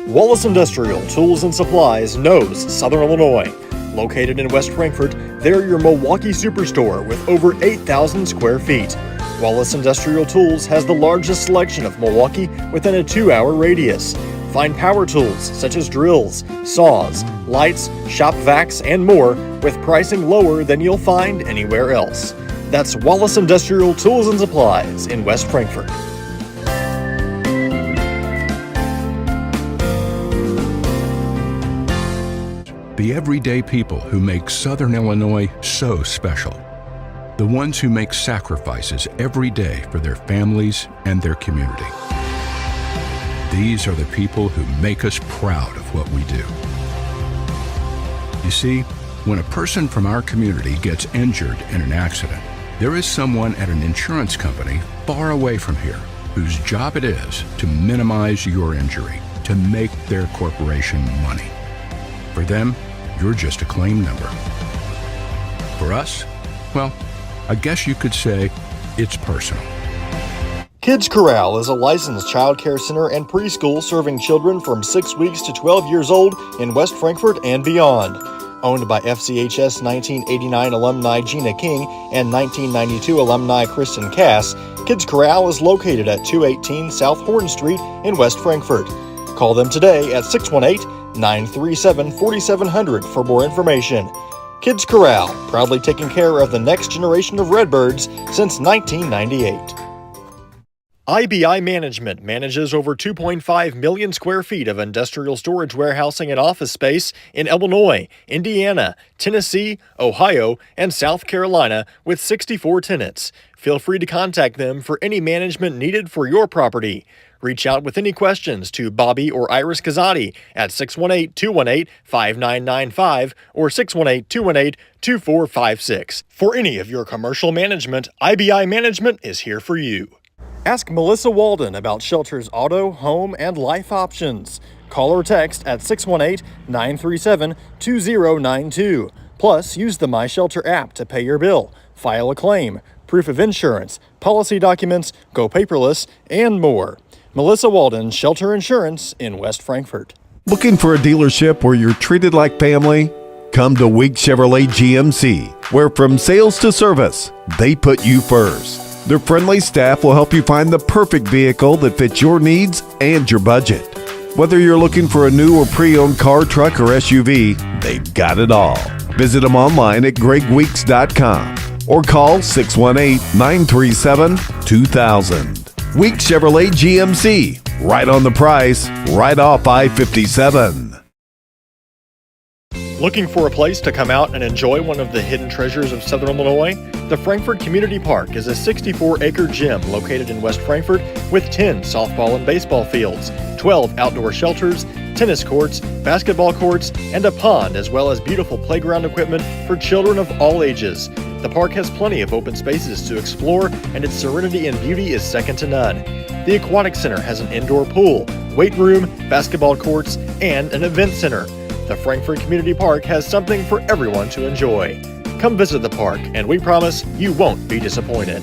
Wallace Industrial Tools and Supplies knows Southern Illinois. Located in West Frankfort, they're your Milwaukee superstore with over 8,000 square feet. Wallace Industrial Tools has the largest selection of Milwaukee within a 2-hour radius. Find power tools such as drills, saws, lights, shop vacs, and more with pricing lower than you'll find anywhere else. That's Wallace Industrial Tools and Supplies in West Frankfort. The everyday people who make Southern Illinois so special. The ones who make sacrifices every day for their families and their community. These are the people who make us proud of what we do. You see, when a person from our community gets injured in an accident, there is someone at an insurance company far away from here whose job it is to minimize your injury, to make their corporation money. For them, you're just a claim number. For us, well, I guess you could say it's personal. Kids Corral is a licensed child care center and preschool serving children from 6 weeks to 12 years old in West Frankfort and beyond. Owned by FCHS 1989 alumni Gina King and 1992 alumni Kristen Cass, Kids Corral is located at 218 South Horn Street in West Frankfort. Call them today at 618-937-4700 for more information. Kids Corral, proudly taking care of the next generation of Redbirds since 1998. IBI Management manages over 2.5 million square feet of industrial storage warehousing and office space in Illinois, Indiana, Tennessee, Ohio, and South Carolina with 64 tenants. Feel free to contact them for any management needed for your property. Reach out with any questions to Bobby or Iris Kazadi at 618-218-5995 or 618-218-2456. For any of your commercial management, IBI Management is here for you. Ask Melissa Walden about Shelter's auto, home, and life options. Call or text at 618-937-2092. Plus, use the My Shelter app to pay your bill, file a claim, proof of insurance, policy documents, go paperless, and more. Melissa Walden, Shelter Insurance in West Frankfort. Looking for a dealership where you're treated like family? Come to Week Chevrolet GMC, where from sales to service, they put you first. Their friendly staff will help you find the perfect vehicle that fits your needs and your budget. Whether you're looking for a new or pre-owned car, truck, or SUV, they've got it all. Visit them online at gregweeks.com or call 618-937-2000. Week Chevrolet GMC, right on the price, right off I-57. Looking for a place to come out and enjoy one of the hidden treasures of Southern Illinois? The Frankfort Community Park is a 64-acre gym located in West Frankfort with 10 softball and baseball fields, 12 outdoor shelters, tennis courts, basketball courts, and a pond, as well as beautiful playground equipment for children of all ages. The park has plenty of open spaces to explore, and its serenity and beauty is second to none. The Aquatic Center has an indoor pool, weight room, basketball courts, and an event center. The Frankfort Community Park has something for everyone to enjoy. Come visit the park, and we promise you won't be disappointed.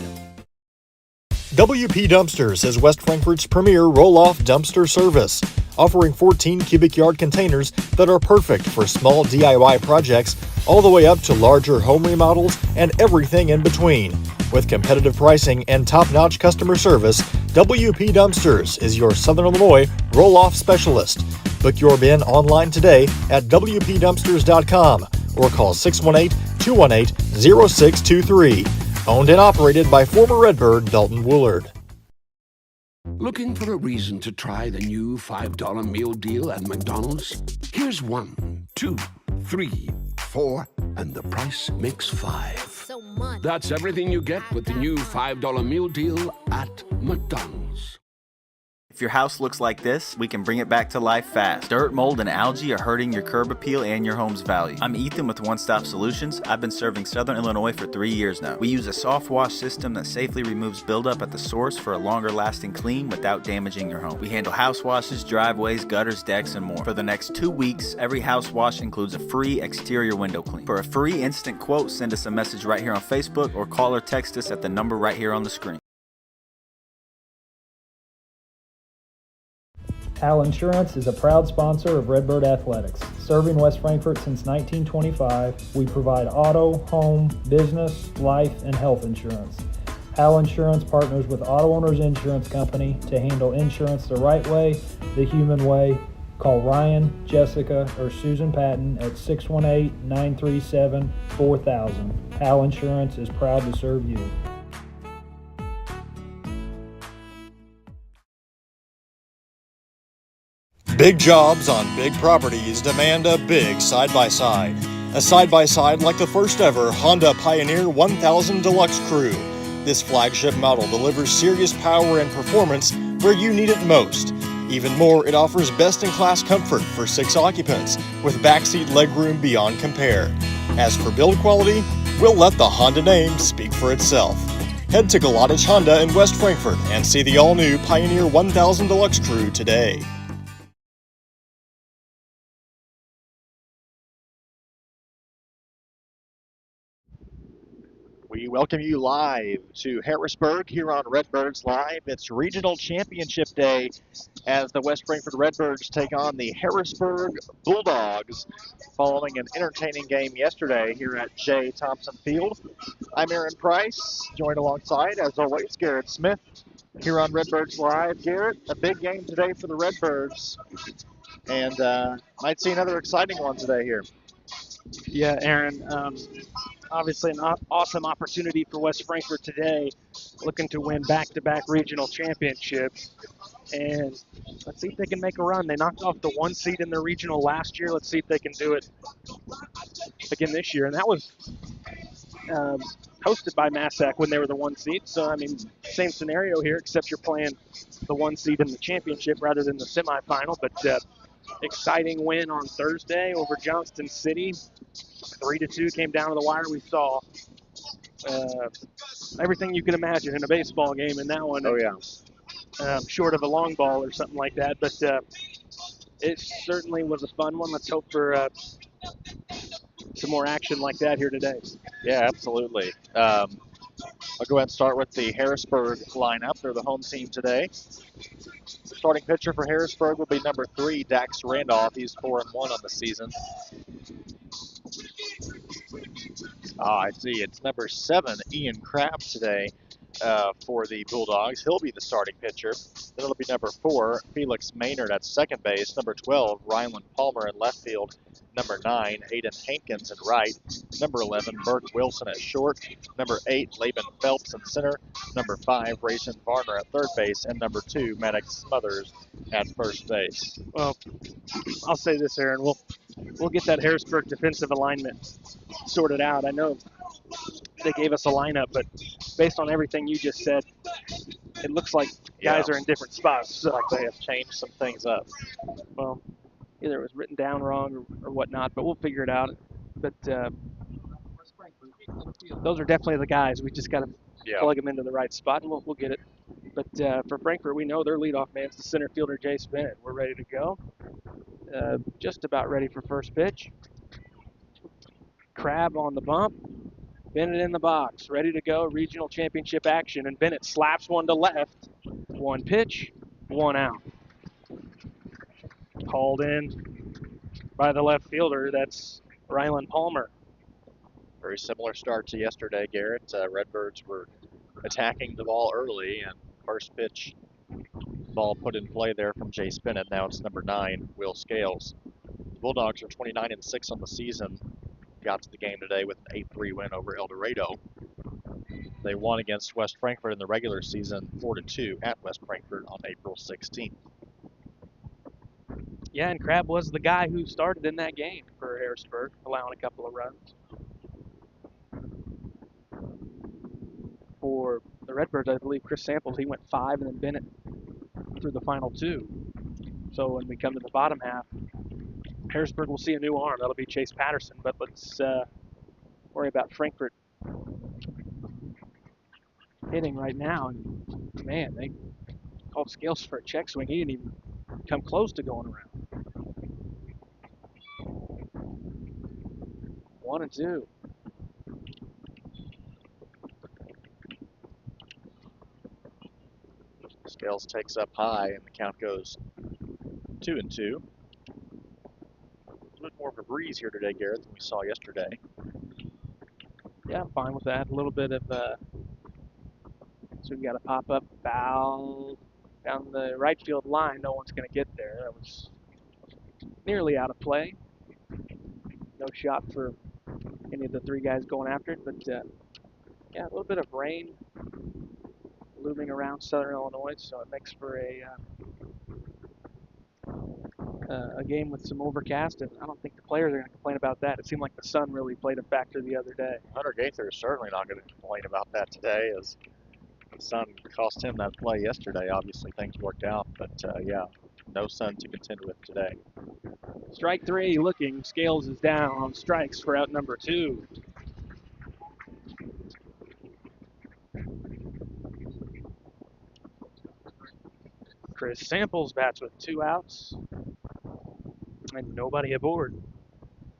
WP Dumpsters is West Frankfort's premier roll-off dumpster service, offering 14 cubic yard containers that are perfect for small DIY projects all the way up to larger home remodels and everything in between. With competitive pricing and top-notch customer service, WP Dumpsters is your Southern Illinois roll-off specialist. Book your bin online today at WPDumpsters.com or call 618-218-0623. Owned and operated by former Redbird Dalton Woolard. Looking for a reason to try the new $5 meal deal at McDonald's? Here's 1, 2, 3, 4, and the price makes 5. So much. That's everything you get with the new $5 meal deal at McDonald's. If your house looks like this, we can bring it back to life fast. Dirt, mold, and algae are hurting your curb appeal and your home's value. I'm Ethan with One Stop Solutions. I've been serving Southern Illinois for 3 years now. We use a soft wash system that safely removes buildup at the source for a longer lasting clean without damaging your home. We handle house washes, driveways, gutters, decks, and more. For the next 2 weeks, every house wash includes a free exterior window clean. For a free instant quote, send us a message right here on Facebook or call or text us at the number right here on the screen. Hal Insurance is a proud sponsor of Redbird Athletics. Serving West Frankfort since 1925, we provide auto, home, business, life, and health insurance. Hal Insurance partners with Auto Owners Insurance Company to handle insurance the right way, the human way. Call Ryan, Jessica, or Susan Patton at 618-937-4000. Hal Insurance is proud to serve you. Big jobs on big properties demand a big side-by-side. A side-by-side like the first ever Honda Pioneer 1000 Deluxe Crew. This flagship model delivers serious power and performance where you need it most. Even more, it offers best-in-class comfort for 6 occupants with backseat legroom beyond compare. As for build quality, we'll let the Honda name speak for itself. Head to Galatich Honda in West Frankfort and see the all-new Pioneer 1000 Deluxe Crew today. We welcome you live to Harrisburg here on Redbirds Live. It's Regional Championship Day as the West Frankfort Redbirds take on the Harrisburg Bulldogs following an entertaining game yesterday here at J. Thompson Field. I'm Aaron Price, joined alongside, as always, Garrett Smith here on Redbirds Live. Garrett, a big game today for the Redbirds, and might see another exciting one today here. Yeah, Aaron, obviously an awesome opportunity for West Frankfort today, looking to win back-to-back regional championships. And let's see if they can make a run. They knocked off the 1 seed in their regional last year. Let's see if they can do it again this year. And that was hosted by Massac when they were the 1 seed. So, I mean, same scenario here, except you're playing the 1 seed in the championship rather than the semifinal. But exciting win on Thursday over Johnston City. 3-2 came down to the wire. We saw everything you can imagine in a baseball game in that one. Oh, yeah. Short of a long ball or something like that. But it certainly was a fun one. Let's hope for some more action like that here today. Yeah, absolutely. I'll go ahead and start with the Harrisburg lineup. They're the home team today. Starting pitcher for Harrisburg will be number 3, Dax Randolph. He's 4-1 on the season. I see. It's number 7, Ian Crabb today for the Bulldogs. He'll be the starting pitcher. Then it'll be number 4, Felix Maynard at second base. Number 12, Ryland Palmer in left field. Number 9, Hayden Hankins at right. Number 11, Burke Wilson at short. Number 8, Laban Phelps in center. Number 5, Rayson Varner at third base. And number 2, Maddox Smothers at first base. Well, I'll say this, Aaron. We'll get that Harrisburg defensive alignment sorted out. I know they gave us a lineup, but based on everything you just said, it looks like guys are in different spots. So like they have changed some things up. Well, either it was written down wrong or whatnot, but we'll figure it out. But those are definitely the guys. We just got to plug them into the right spot, and we'll get it. But for Frankfort, we know their leadoff man's the center fielder, Jace Bennett. We're ready to go. Just about ready for first pitch. Crabb on the bump. Bennett in the box, ready to go. Regional championship action, and Bennett slaps one to left. 1 pitch, 1 out. Called in by the left fielder. That's Ryland Palmer. Very similar start to yesterday, Garrett. Redbirds were attacking the ball early, and first pitch ball put in play there from Jace Bennett. Now it's number 9, Will Scales. The Bulldogs are 29-6 on the season. Got to the game today with an 8-3 win over El Dorado. They won against West Frankfort in the regular season 4-2 at West Frankfort on April 16th. Yeah, and Crabb was the guy who started in that game for Harrisburg, allowing a couple of runs. For the Redbirds, I believe Chris Samples, he went 5, and then Bennett through the final 2. So when we come to the bottom half, Harrisburg will see a new arm. That'll be Chase Patterson, but let's worry about Frankfort hitting right now. And man, they called Scales for a check swing. He didn't even come close to going around. 1-2. Scales takes up high, and the count goes 2-2. A bit more of a breeze here today, Garrett, than we saw yesterday. Yeah, I'm fine with that. A little bit of, so we got a pop-up foul down the right field line. No one's going to get there. That was nearly out of play. No shot for any of the three guys going after it, but yeah, a little bit of rain looming around Southern Illinois, so it makes for a game with some overcast, and I don't think the players are going to complain about that. It seemed like the sun really played a factor the other day. Hunter Gaither is certainly not going to complain about that today, as the sun cost him that play yesterday. Obviously, things worked out, but yeah, no sun to contend with today. Strike three looking. Scales is down on strikes for out number 2. Chris Samples bats with 2 outs and nobody aboard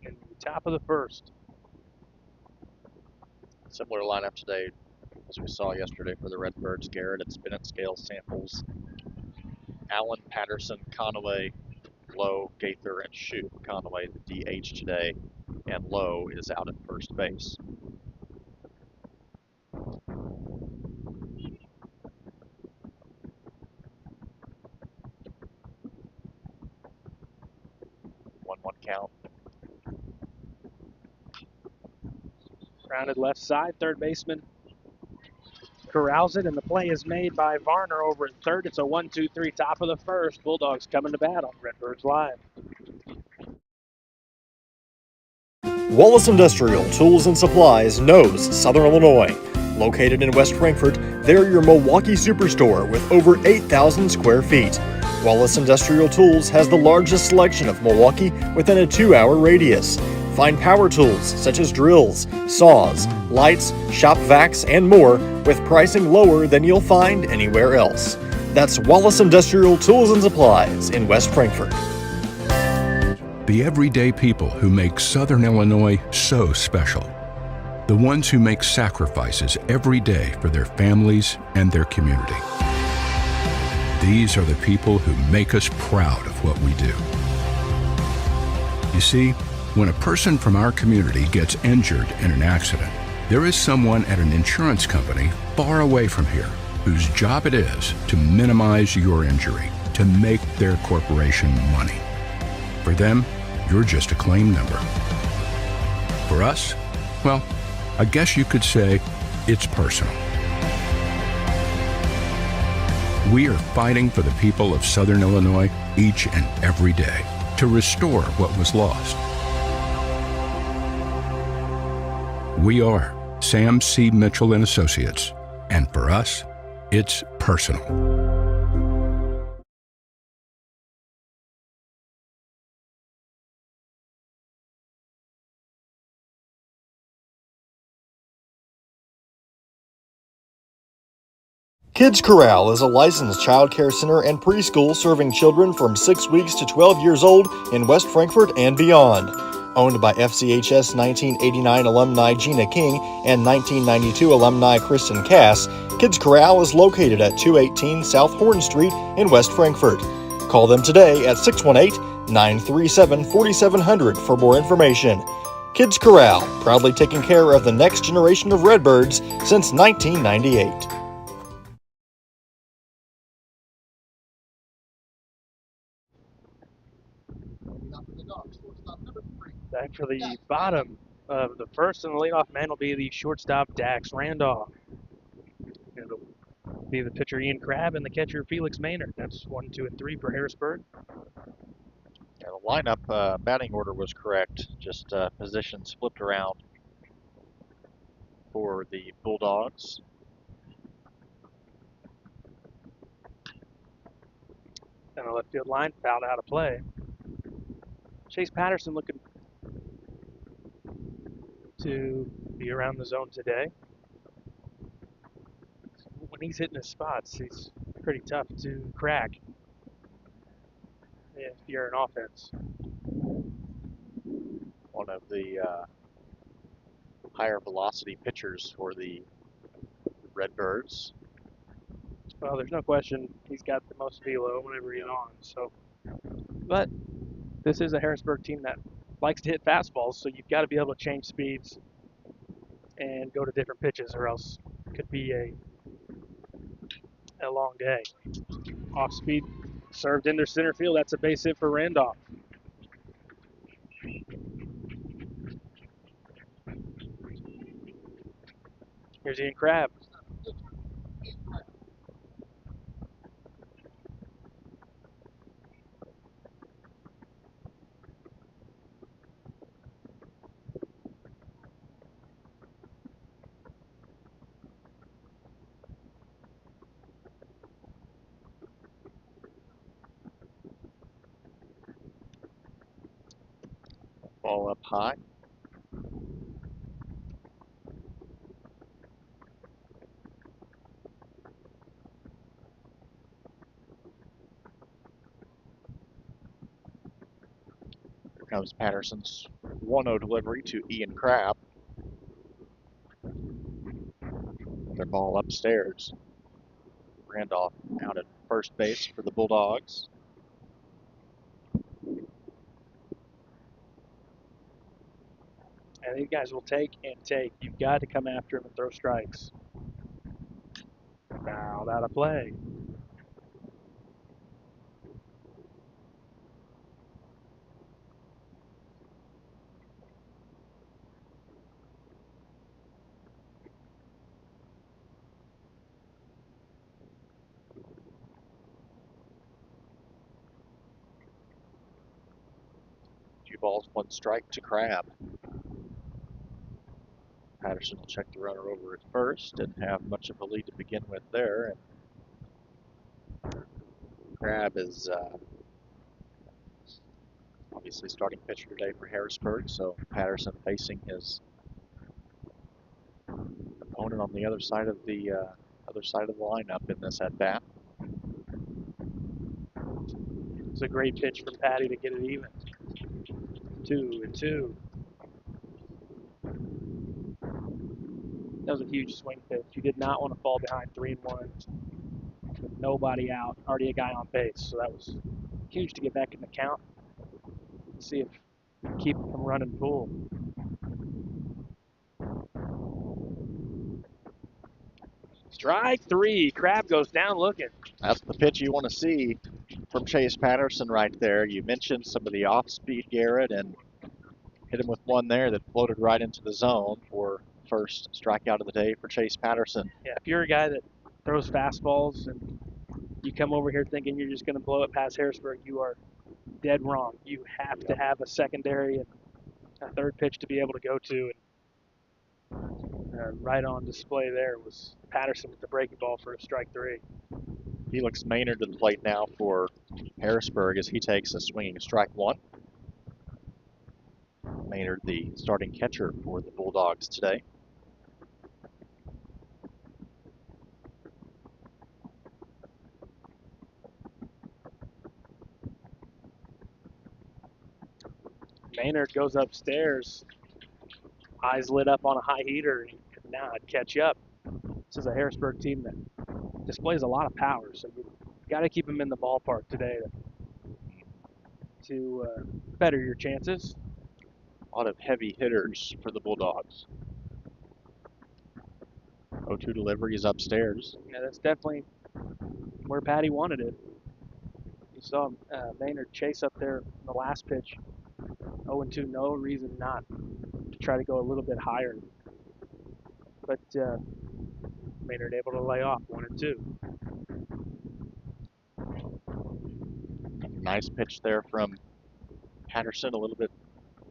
in the top of the first. Similar lineup today as we saw yesterday for the Redbirds, Garrett. It's Bennett, Scales, Samples, Allen, Patterson, Conaway, Lowe, Gaither, and Shoup. Conaway, the DH today, and Lowe is out at first base. One count. Grounded left side, third baseman corrals it, and the play is made by Varner over at third. It's a 1-2-3 top of the first. Bulldogs coming to bat on Redbirds Live. Wallace Industrial Tools and Supplies knows Southern Illinois. Located in West Frankfort, they're your Milwaukee superstore with over 8,000 square feet. Wallace Industrial Tools has the largest selection of Milwaukee within a 2-hour radius. Find power tools such as drills, saws, lights, shop vacs, and more with pricing lower than you'll find anywhere else. That's Wallace Industrial Tools and Supplies in West Frankfort. The everyday people who make Southern Illinois so special. The ones who make sacrifices every day for their families and their community. These are the people who make us proud of what we do. You see, when a person from our community gets injured in an accident, there is someone at an insurance company far away from here whose job it is to minimize your injury, to make their corporation money. For them, you're just a claim number. For us, well, I guess you could say it's personal. We are fighting for the people of Southern Illinois each and every day to restore what was lost. We are Sam C. Mitchell and Associates, and for us, it's personal. Kids Corral is a licensed child care center and preschool serving children from 6 weeks to 12 years old in West Frankfort and beyond. Owned by FCHS 1989 alumni Gina King and 1992 alumni Kristen Cass, Kids Corral is located at 218 South Horn Street in West Frankfort. Call them today at 618-937-4700 for more information. Kids Corral, proudly taking care of the next generation of Redbirds since 1998. Back for the bottom of the first, and the leadoff man will be the shortstop Dax Randolph. It'll be the pitcher Ian Crabb and the catcher Felix Maynard. That's 1, 2, and 3 for Harrisburg. Yeah, the lineup batting order was correct, just positions flipped around for the Bulldogs. And the left field line fouled out of play. Chase Patterson looking to be around the zone today. When he's hitting his spots, he's pretty tough to crack if you're an offense. One of the higher velocity pitchers for the Redbirds. Well, there's no question he's got the most velo whenever he's on. So But this is a Harrisburg team that likes to hit fastballs, so you've got to be able to change speeds and go to different pitches, or else it could be a long day. Off speed, served into center field. That's a base hit for Randolph. Here's Ian Crabb. Ball up high. Here comes Patterson's 1-0 delivery to Ian Crabb. Another ball upstairs. Randolph out at first base for the Bulldogs. And these guys will take and take. You've got to come after him and throw strikes. Fouled out of play. Two balls, one strike to Crabb. Patterson will check the runner over at first. Didn't have much of a lead to begin with there. And Crabb is obviously starting pitcher today for Harrisburg, so Patterson facing his opponent on the other side of the lineup in this at bat. It's a great pitch from Patty to get it even. 2-2. That was a huge swing pitch. You did not want to fall behind 3-1 with nobody out, already a guy on base. So that was huge to get back in the count. See if keep from running full. Strike three. Crabb goes down looking. That's the pitch you want to see from Chase Patterson right there. You mentioned some of the off-speed Garrett, and hit him with one there that floated right into the zone for first strikeout of the day for Chase Patterson. Yeah, if you're a guy that throws fastballs and you come over here thinking you're just going to blow it past Harrisburg, you are dead wrong. You have to have a secondary and a third pitch to be able to go to. And right on display there was Patterson with the breaking ball for a strike three. Felix Maynard to the plate now for Harrisburg as he takes a swinging strike one. Maynard, the starting catcher for the Bulldogs today. Maynard goes upstairs, eyes lit up on a high heater, and now I'd catch up. This is a Harrisburg team that displays a lot of power, so you got to keep them in the ballpark today to better your chances. A lot of heavy hitters for the Bulldogs. 0-2 delivery is upstairs. Yeah, that's definitely where Patty wanted it. You saw Maynard chase up there in the last pitch. 0-2, no reason not to try to go a little bit higher. But Maynard able to lay off 1-2. Nice pitch there from Patterson, a little bit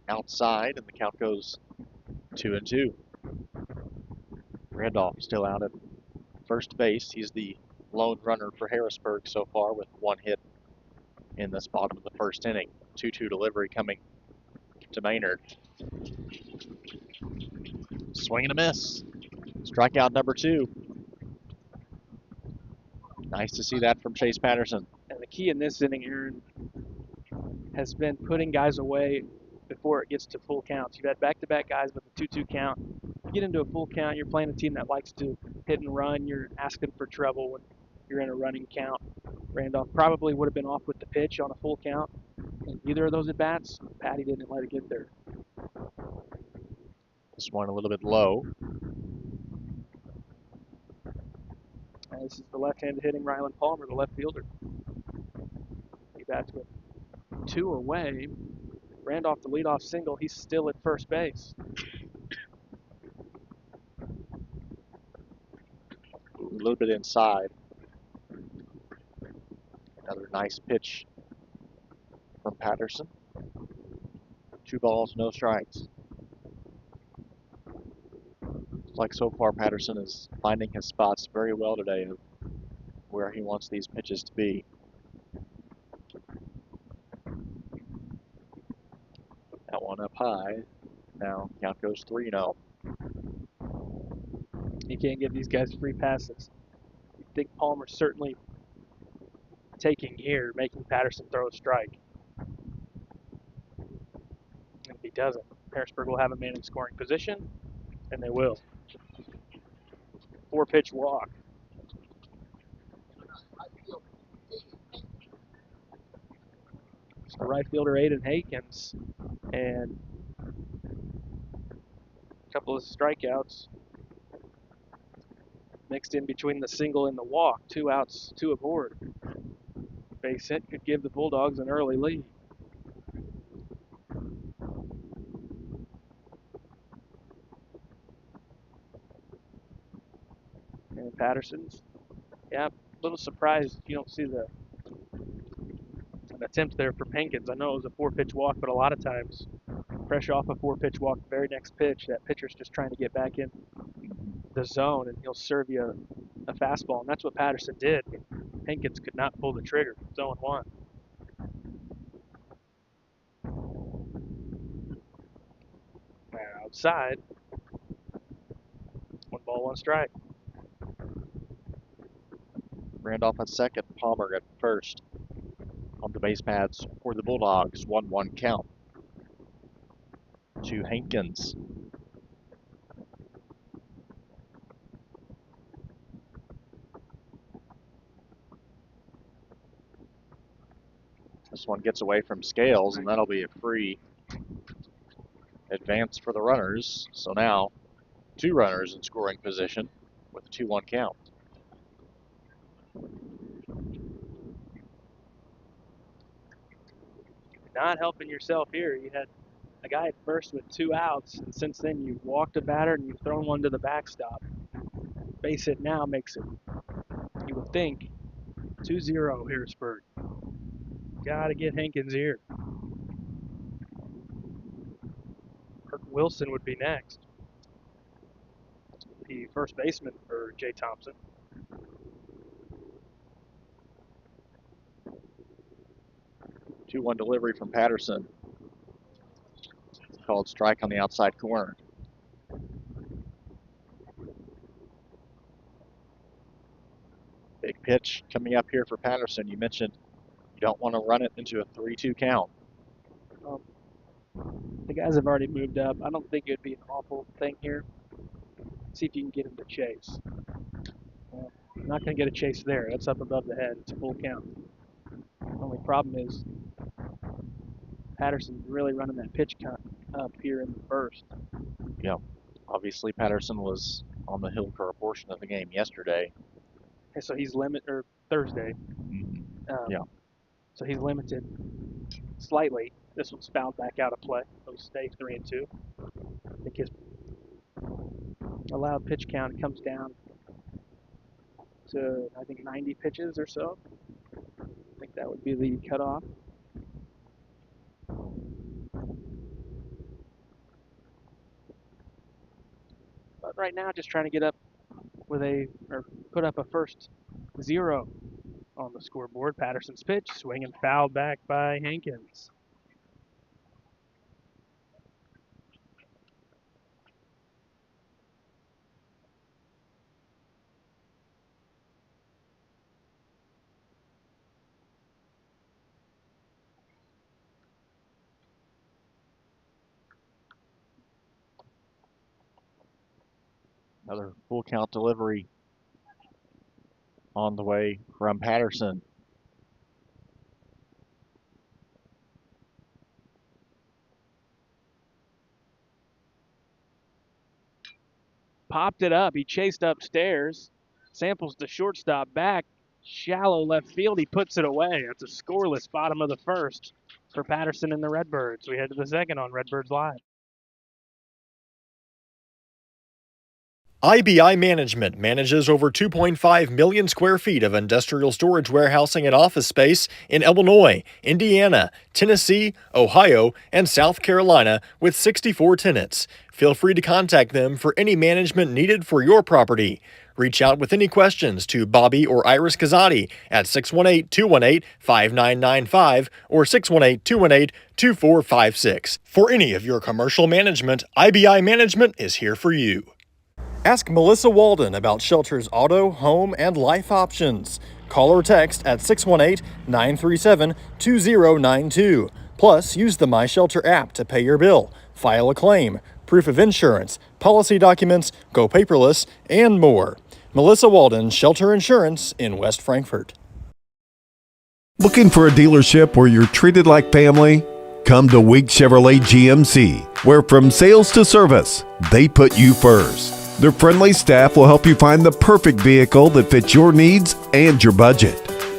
outside, and the count goes 2-2. Randolph still out at first base. He's the lone runner for Harrisburg so far with one hit in this bottom of the first inning. 2-2 delivery coming to Maynard. Swing and a miss. Strikeout number 2. Nice to see that from Chase Patterson. And the key in this inning, Aaron, has been putting guys away before it gets to full counts. You've had back-to-back guys with a 2-2 count. You get into a full count, you're playing a team that likes to hit and run. You're asking for trouble when you're in a running count. Randolph probably would have been off with the pitch on a full count, And either of those at bats, Patty didn't let it get there. This one a little bit low. And this is the left-handed hitting Ryland Palmer, the left fielder. He bats with 2 away. Randolph, the leadoff single. He's still at first base. A little bit inside. Another nice pitch from Patterson. 2 balls, no strikes. Looks like so far Patterson is finding his spots very well today of where he wants these pitches to be. That one up high. Now count goes 3-0. You can't give these guys free passes. You think Palmer's certainly taking here, making Patterson throw a strike. And if he doesn't, Harrisburg will have a man in scoring position, and they will. 4-pitch walk. It's the right fielder Aiden Hakens, and a couple of strikeouts mixed in between the single and the walk. 2 outs, 2 aboard. Base hit could give the Bulldogs an early lead. And Patterson's, yeah, a little surprised you don't see an attempt there from Hankins. I know it was a 4-pitch walk, but a lot of times, fresh off a 4-pitch walk, the very next pitch, that pitcher's just trying to get back in the zone, and he'll serve you a fastball, and that's what Patterson did. Hankins could not pull the trigger. It's 0-1. Outside. 1 ball, 1 strike. Randolph at second, Palmer at first. On the base paths for the Bulldogs, 1-1 count to Hankins. This one gets away from Scales, and that'll be a free advance for the runners. So now 2 runners in scoring position with a 2-1 count. Not helping yourself here. You had a guy at first with 2 outs, and since then you've walked a batter and you've thrown one to the backstop. Base hit now makes it, you would think, 2-0 Harrisburg. Gotta get Hankins here. Kirk Wilson would be next. The first baseman for Jay Thompson. Two-one delivery from Patterson. Called strike on the outside corner. Big pitch coming up here for Patterson. You mentioned you don't want to run it into a 3-2 count. The guys have already moved up. I don't think it would be an awful thing here. See if you can get him to chase. Well, not going to get a chase there. That's up above the head. It's a full count. The only problem is Patterson's really running that pitch count up here in the first. Yeah, obviously Patterson was on the hill for a portion of the game yesterday. And so he's Thursday. Yeah. So he's limited slightly. This one's fouled back out of play. It'll stay 3-2. I think his allowed pitch count comes down to, I think, 90 pitches or so. I think that would be the cutoff. But right now, just trying to get up put up a first 0 on the scoreboard. Patterson's pitch, swing and foul back by Hankins. Another full count delivery on the way from Patterson. popped it up. He chased upstairs, samples the shortstop back, shallow left field. He puts it away. That's a scoreless bottom of the first for Patterson and the Redbirds. We head to the second on Redbirds Live. IBI Management manages over 2.5 million square feet of industrial storage warehousing and office space in Illinois, Indiana, Tennessee, Ohio, and South Carolina with 64 tenants. Feel free to contact them for any management needed for your property. Reach out with any questions to Bobby or Iris Kazadi at 618-218-5995 or 618-218-2456. For any of your commercial management, IBI Management is here for you. Ask Melissa Walden about Shelter's auto, home, and life options. Call or text at 618-937-2092. Plus, use the My Shelter app to pay your bill, file a claim, proof of insurance, policy documents, go paperless, and more. Melissa Walden, Shelter Insurance in West Frankfort. Looking for a dealership where you're treated like family? Come to Week Chevrolet GMC, where from sales to service, they put you first. Their friendly staff will help you find the perfect vehicle that fits your needs and your budget.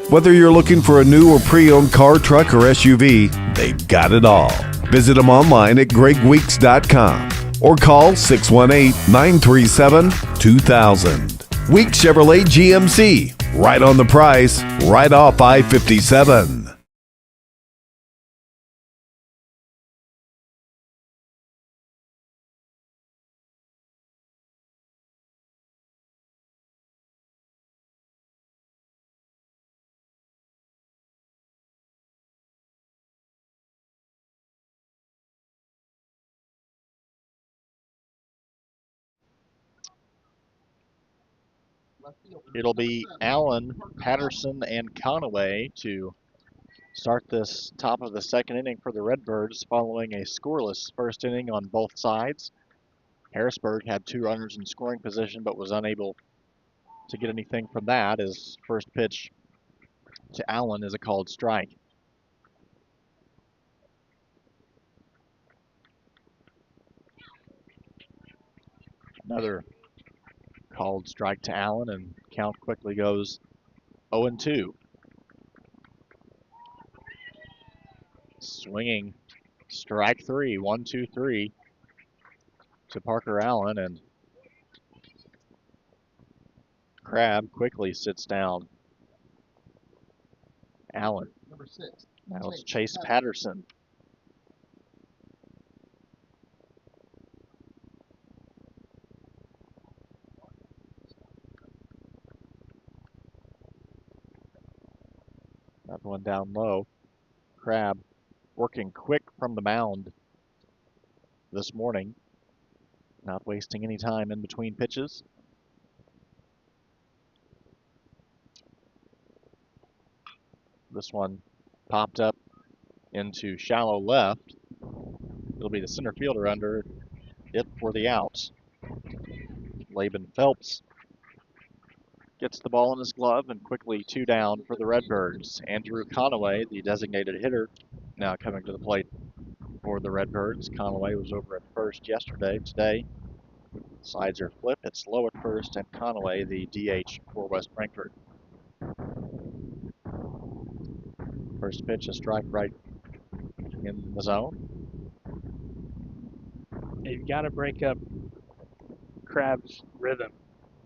Whether you're looking for a new or pre-owned car, truck, or SUV, they've got it all. Visit them online at gregweeks.com or call 618-937-2000. Week Chevrolet GMC, right on the price, right off I-57. It'll be Allen, Patterson, and Conaway to start this top of the second inning for the Redbirds following a scoreless first inning on both sides. Harrisburg had 2 runners in scoring position but was unable to get anything from that, as first pitch to Allen is a called strike. Another called strike to Allen, and count quickly goes 0-2. Swinging strike 3, 1-2-3 to Parker Allen, and Crabb quickly sits down. Allen. Number 6. Now it's Chase Patterson. That one down low. Crabb working quick from the mound this morning, not wasting any time in between pitches. This one popped up into shallow left. It'll be the center fielder under it for the out. Laban Phelps gets the ball in his glove, and quickly 2 down for the Redbirds. Andrew Conaway, the designated hitter, now coming to the plate for the Redbirds. Conaway was over at first yesterday. Today, sides are flipped. It's Lowe at first, and Conaway, the DH for West Frankfort. First pitch, a strike right in the zone. You've got to break up Crabb's rhythm.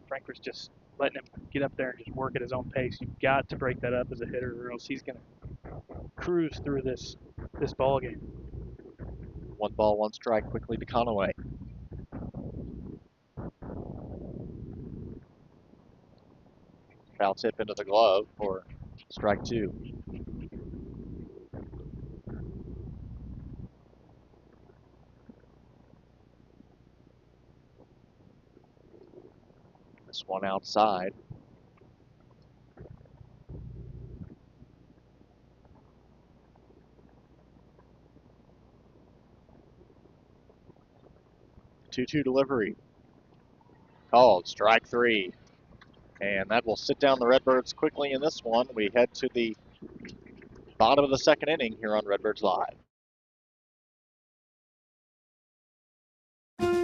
Frankfurt's just letting him get up there and just work at his own pace. You've got to break that up as a hitter, or else he's going to cruise through this ball game. 1 ball, 1 strike quickly to Conaway. Foul tip into the glove for strike 2. This one outside. Two-two delivery. Called strike 3. And that will sit down the Redbirds quickly in this one. We head to the bottom of the second inning here on Redbirds Live.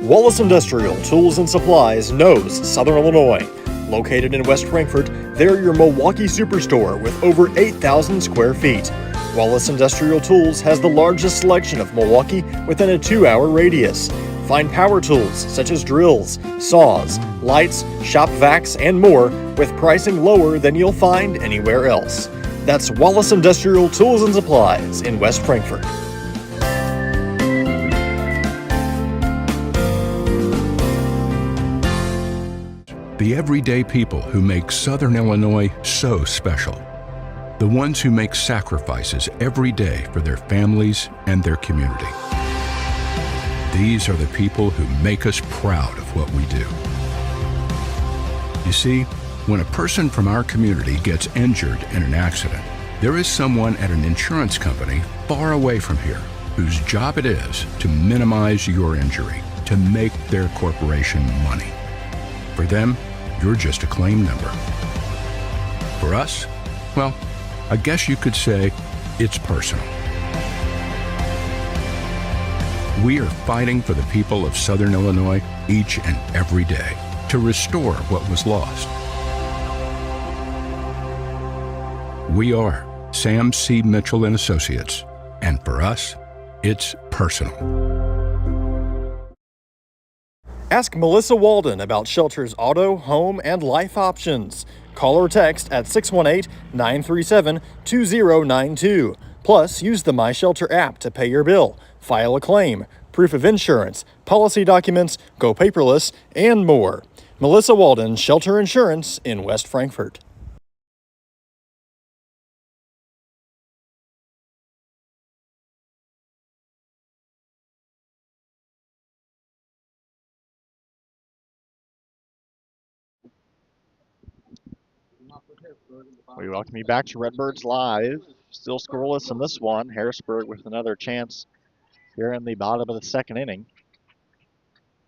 Wallace Industrial Tools and Supplies knows Southern Illinois. Located in West Frankfort, they're your Milwaukee superstore with over 8,000 square feet. Wallace Industrial Tools has the largest selection of Milwaukee within a 2-hour radius. Find power tools such as drills, saws, lights, shop vacs, and more with pricing lower than you'll find anywhere else. That's Wallace Industrial Tools and Supplies in West Frankfort. The everyday people who make Southern Illinois so special. The ones who make sacrifices every day for their families and their community. These are the people who make us proud of what we do. You see, when a person from our community gets injured in an accident, there is someone at an insurance company far away from here whose job it is to minimize your injury, to make their corporation money. For them, you're just a claim number. For us, well, I guess you could say it's personal. We are fighting for the people of Southern Illinois each and every day to restore what was lost. We are Sam C. Mitchell and Associates, and for us, it's personal. Ask Melissa Walden about Shelter's auto, home, and life options. Call or text at 618-937-2092. Plus, use the My Shelter app to pay your bill, file a claim, proof of insurance, policy documents, go paperless, and more. Melissa Walden, Shelter Insurance in West Frankfort. We welcome you back to Redbirds Live. Still scoreless in this one. Harrisburg with another chance here in the bottom of the second inning.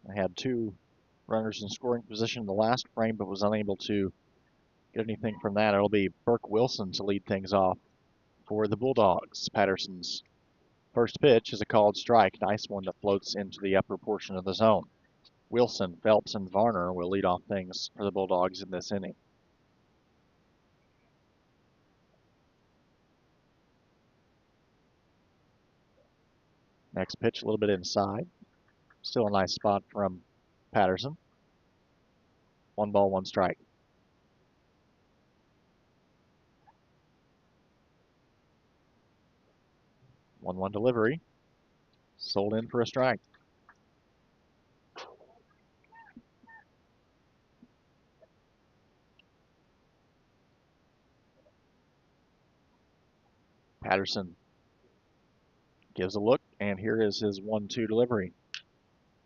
I had two runners in scoring position in the last frame, but was unable to get anything from that. It'll be Burke Wilson to lead things off for the Bulldogs. Patterson's first pitch is a called strike. Nice one that floats into the upper portion of the zone. Wilson, Phelps, and Varner will lead off things for the Bulldogs in this inning. Next pitch, a little bit inside. Still a nice spot from Patterson. 1 ball, 1 strike. 1-1 delivery. Sold in for a strike. Patterson gives a look, and here is his 1-2 delivery.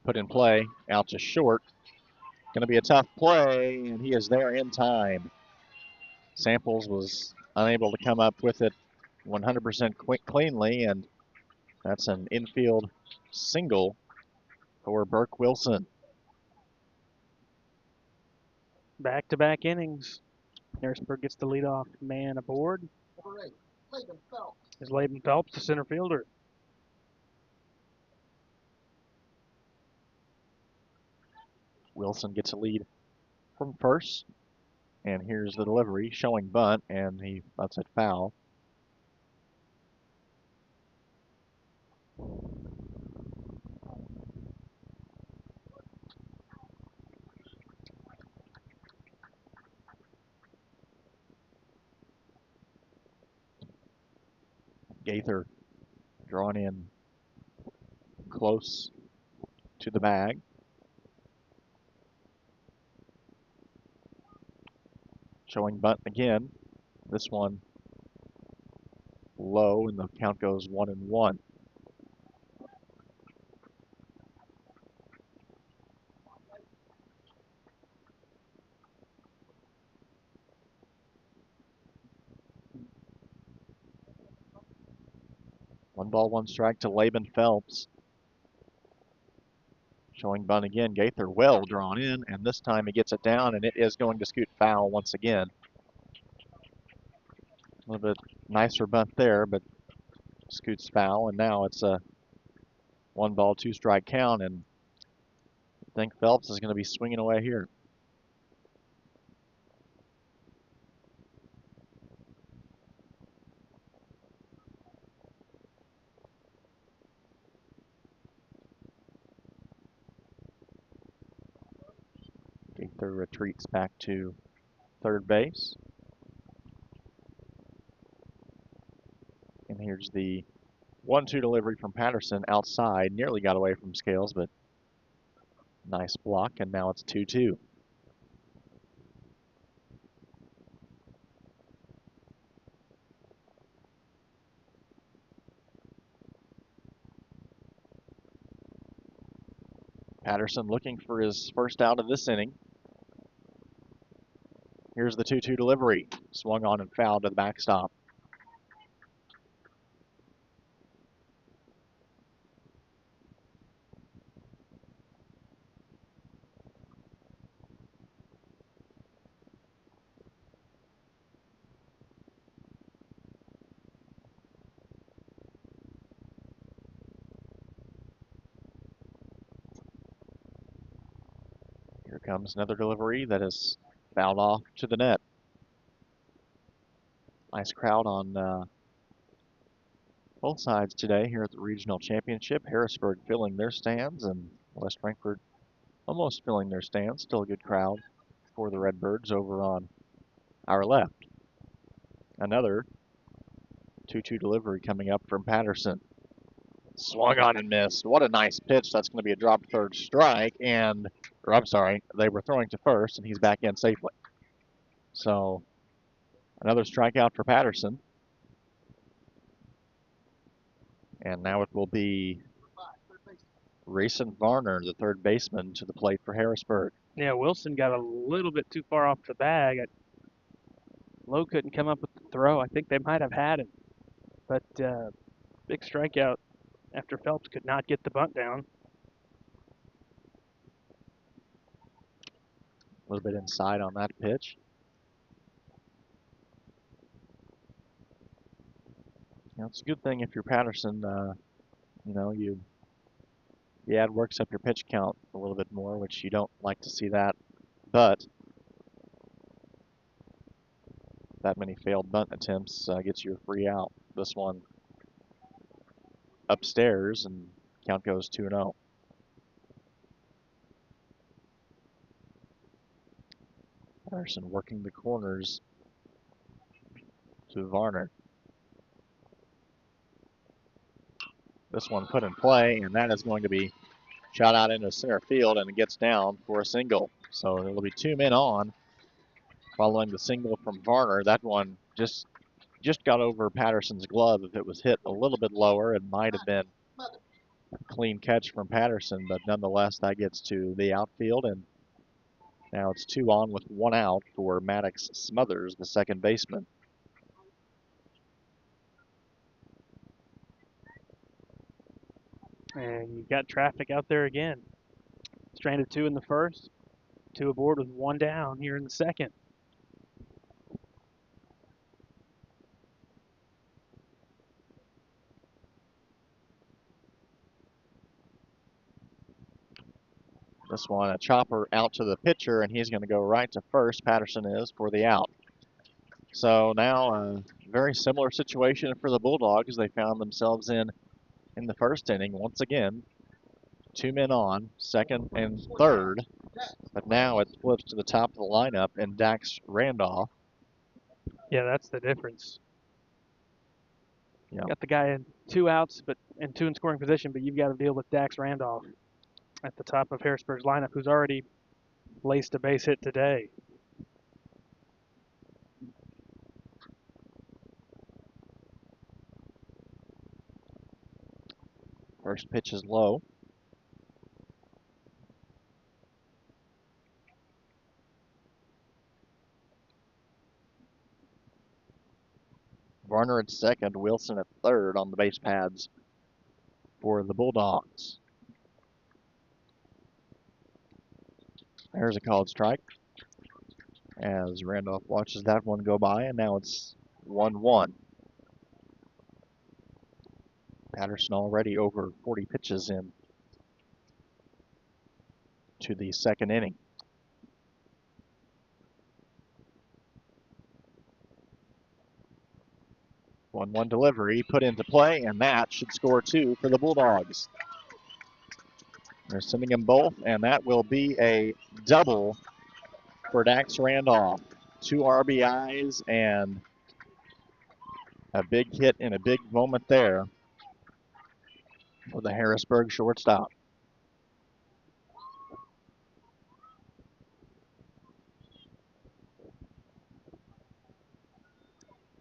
Put in play, out to short. Going to be a tough play, and he is there in time. Samples was unable to come up with it 100% cleanly, and that's an infield single for Burke Wilson. Back-to-back innings. Harrisburg gets the leadoff man aboard. Is Laban Phelps, the center fielder. Wilson gets a lead from first, and here's the delivery showing bunt, and he lets it foul. Gaither drawn in close to the bag. Showing bunt again. This one low, and the count goes 1-1. One ball, 1 strike to Laban Phelps. Showing bunt again. Gaither well drawn in, and this time he gets it down, and it is going to scoot foul once again. A little bit nicer bunt there, but scoots foul, and now it's a 1 ball, 2 strike count, and I think Phelps is going to be swinging away here. Gaither retreats back to third base. And here's the 1-2 delivery from Patterson outside. Nearly got away from Scales, but nice block, and now it's 2-2. Patterson looking for his first out of this inning. Here's the 2-2 delivery. Swung on and fouled to the backstop. Here comes another delivery that is fouled off to the net. Nice crowd on both sides today here at the regional championship. Harrisburg filling their stands and West Frankfort almost filling their stands. Still a good crowd for the Redbirds over on our left. Another 2-2 delivery coming up from Patterson. Swung on and missed. What a nice pitch. That's going to be a drop third strike. Or I'm sorry, they were throwing to first and he's back in safely. So another strikeout for Patterson. And now it will be Rayson Varner, the third baseman, to the plate for Harrisburg. Yeah, Wilson got a little bit too far off the bag. Lowe couldn't come up with the throw. I think they might have had him. But big strikeout after Phelps could not get the bunt down. A little bit inside on that pitch. You know, it's a good thing if you're Patterson, it works up your pitch count a little bit more, which you don't like to see that. But that many failed bunt attempts gets you a free out. This one upstairs, and count goes 2-0. Patterson working the corners to Varner. This one put in play, and that is going to be shot out into center field, and it gets down for a single. So there will be 2 men on following the single from Varner. That one just got over Patterson's glove. If it was hit a little bit lower, it might have been a clean catch from Patterson, but nonetheless, that gets to the outfield, and now it's 2 on with 1 out for Maddox Smothers, the second baseman. And you've got traffic out there again. Stranded 2 in the first, 2 aboard with 1 down here in the second. This one, a chopper out to the pitcher, and he's going to go right to first. Patterson is for the out. So now a very similar situation for the Bulldogs. They found themselves in the first inning once again. 2 men on, second and third. But now it flips to the top of the lineup and Dax Randolph. Yeah, that's the difference. Yeah. Got the guy in 2 outs, and 2 in scoring position, but you've got to deal with Dax Randolph at the top of Harrisburg's lineup, who's already laced a base hit today. First pitch is low. Varner at second, Wilson at third on the base pads for the Bulldogs. There's a called strike as Randolph watches that one go by, and now it's 1-1. Patterson already over 40 pitches in. to the second inning. 1-1 delivery put into play, and that should score 2 for the Bulldogs. They're sending them both, and that will be a double for Dax Randolph. 2 RBIs and a big hit in a big moment there for the Harrisburg shortstop.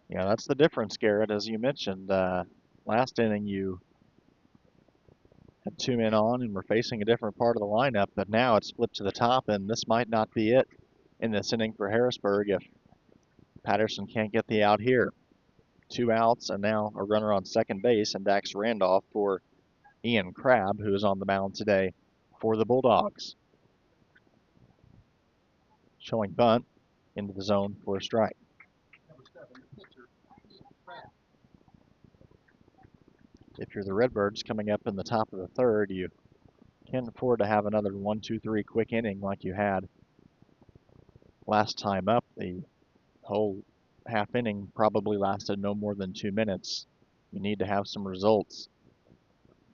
Yeah, that's the difference, Garrett, as you mentioned. Last inning, you had 2 men on and were facing a different part of the lineup, but now it's flipped to the top, and this might not be it in this inning for Harrisburg if Patterson can't get the out here. 2 outs, and now a runner on second base, and Dax Randolph for Ian Crabb, who is on the mound today for the Bulldogs. Showing bunt into the zone for a strike. If you're the Redbirds coming up in the top of the third, you can't afford to have another 1-2-3 quick inning like you had last time up. The whole half inning probably lasted no more than 2 minutes. You need to have some results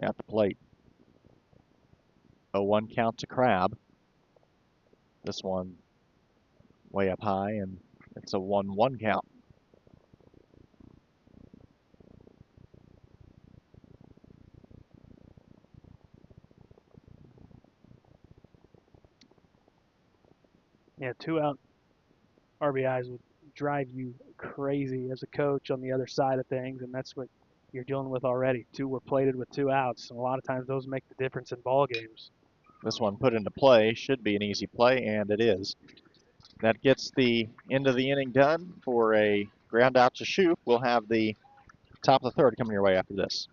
at the plate. 0-1 count to Crabb. This one way up high, and it's a 1-1 count. Yeah, 2 out RBIs would drive you crazy as a coach on the other side of things, and that's what you're dealing with already. 2 were plated with 2 outs, and a lot of times those make the difference in ball games. This one put into play should be an easy play, and it is. That gets the end of the inning done for a ground out to Shoup. We'll have the top of the third coming your way after this.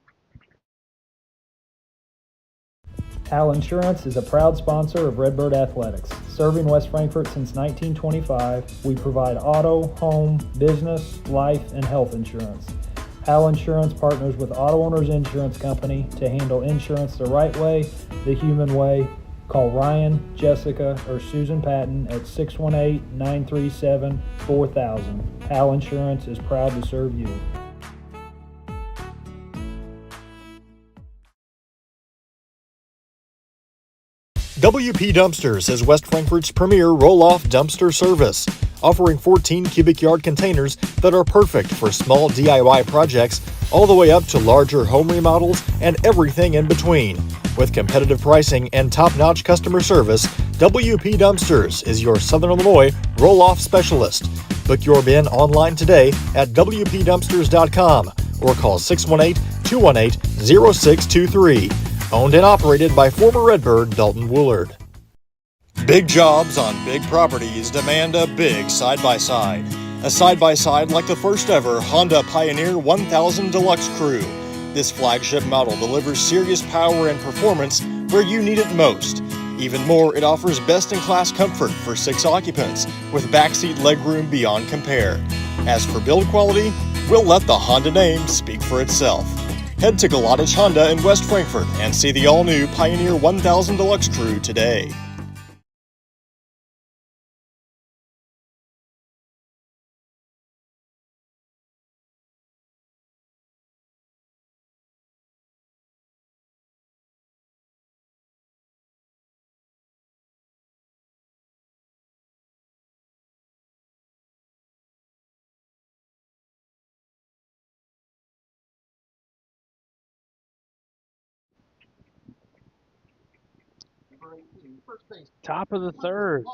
Hal Insurance is a proud sponsor of Redbird Athletics. Serving West Frankfort since 1925, we provide auto, home, business, life, and health insurance. Hal Insurance partners with Auto Owners Insurance Company to handle insurance the right way, the human way. Call Ryan, Jessica, or Susan Patton at 618-937-4000. Hal Insurance is proud to serve you. WP Dumpsters is West Frankfort's premier roll-off dumpster service, offering 14 cubic yard containers that are perfect for small DIY projects all the way up to larger home remodels and everything in between. With competitive pricing and top-notch customer service, WP Dumpsters is your Southern Illinois roll-off specialist. Book your bin online today at WPDumpsters.com or call 618-218-0623. Owned and operated by former Redbird Dalton Woolard. Big jobs on big properties demand a big side-by-side. A side-by-side like the first ever Honda Pioneer 1000 Deluxe Crew. This flagship model delivers serious power and performance where you need it most. Even more, it offers best-in-class comfort for 6 occupants with backseat legroom beyond compare. As for build quality, we'll let the Honda name speak for itself. Head to Galatich Honda in West Frankfort and see the all-new Pioneer 1000 Deluxe Crew today. Top of the third.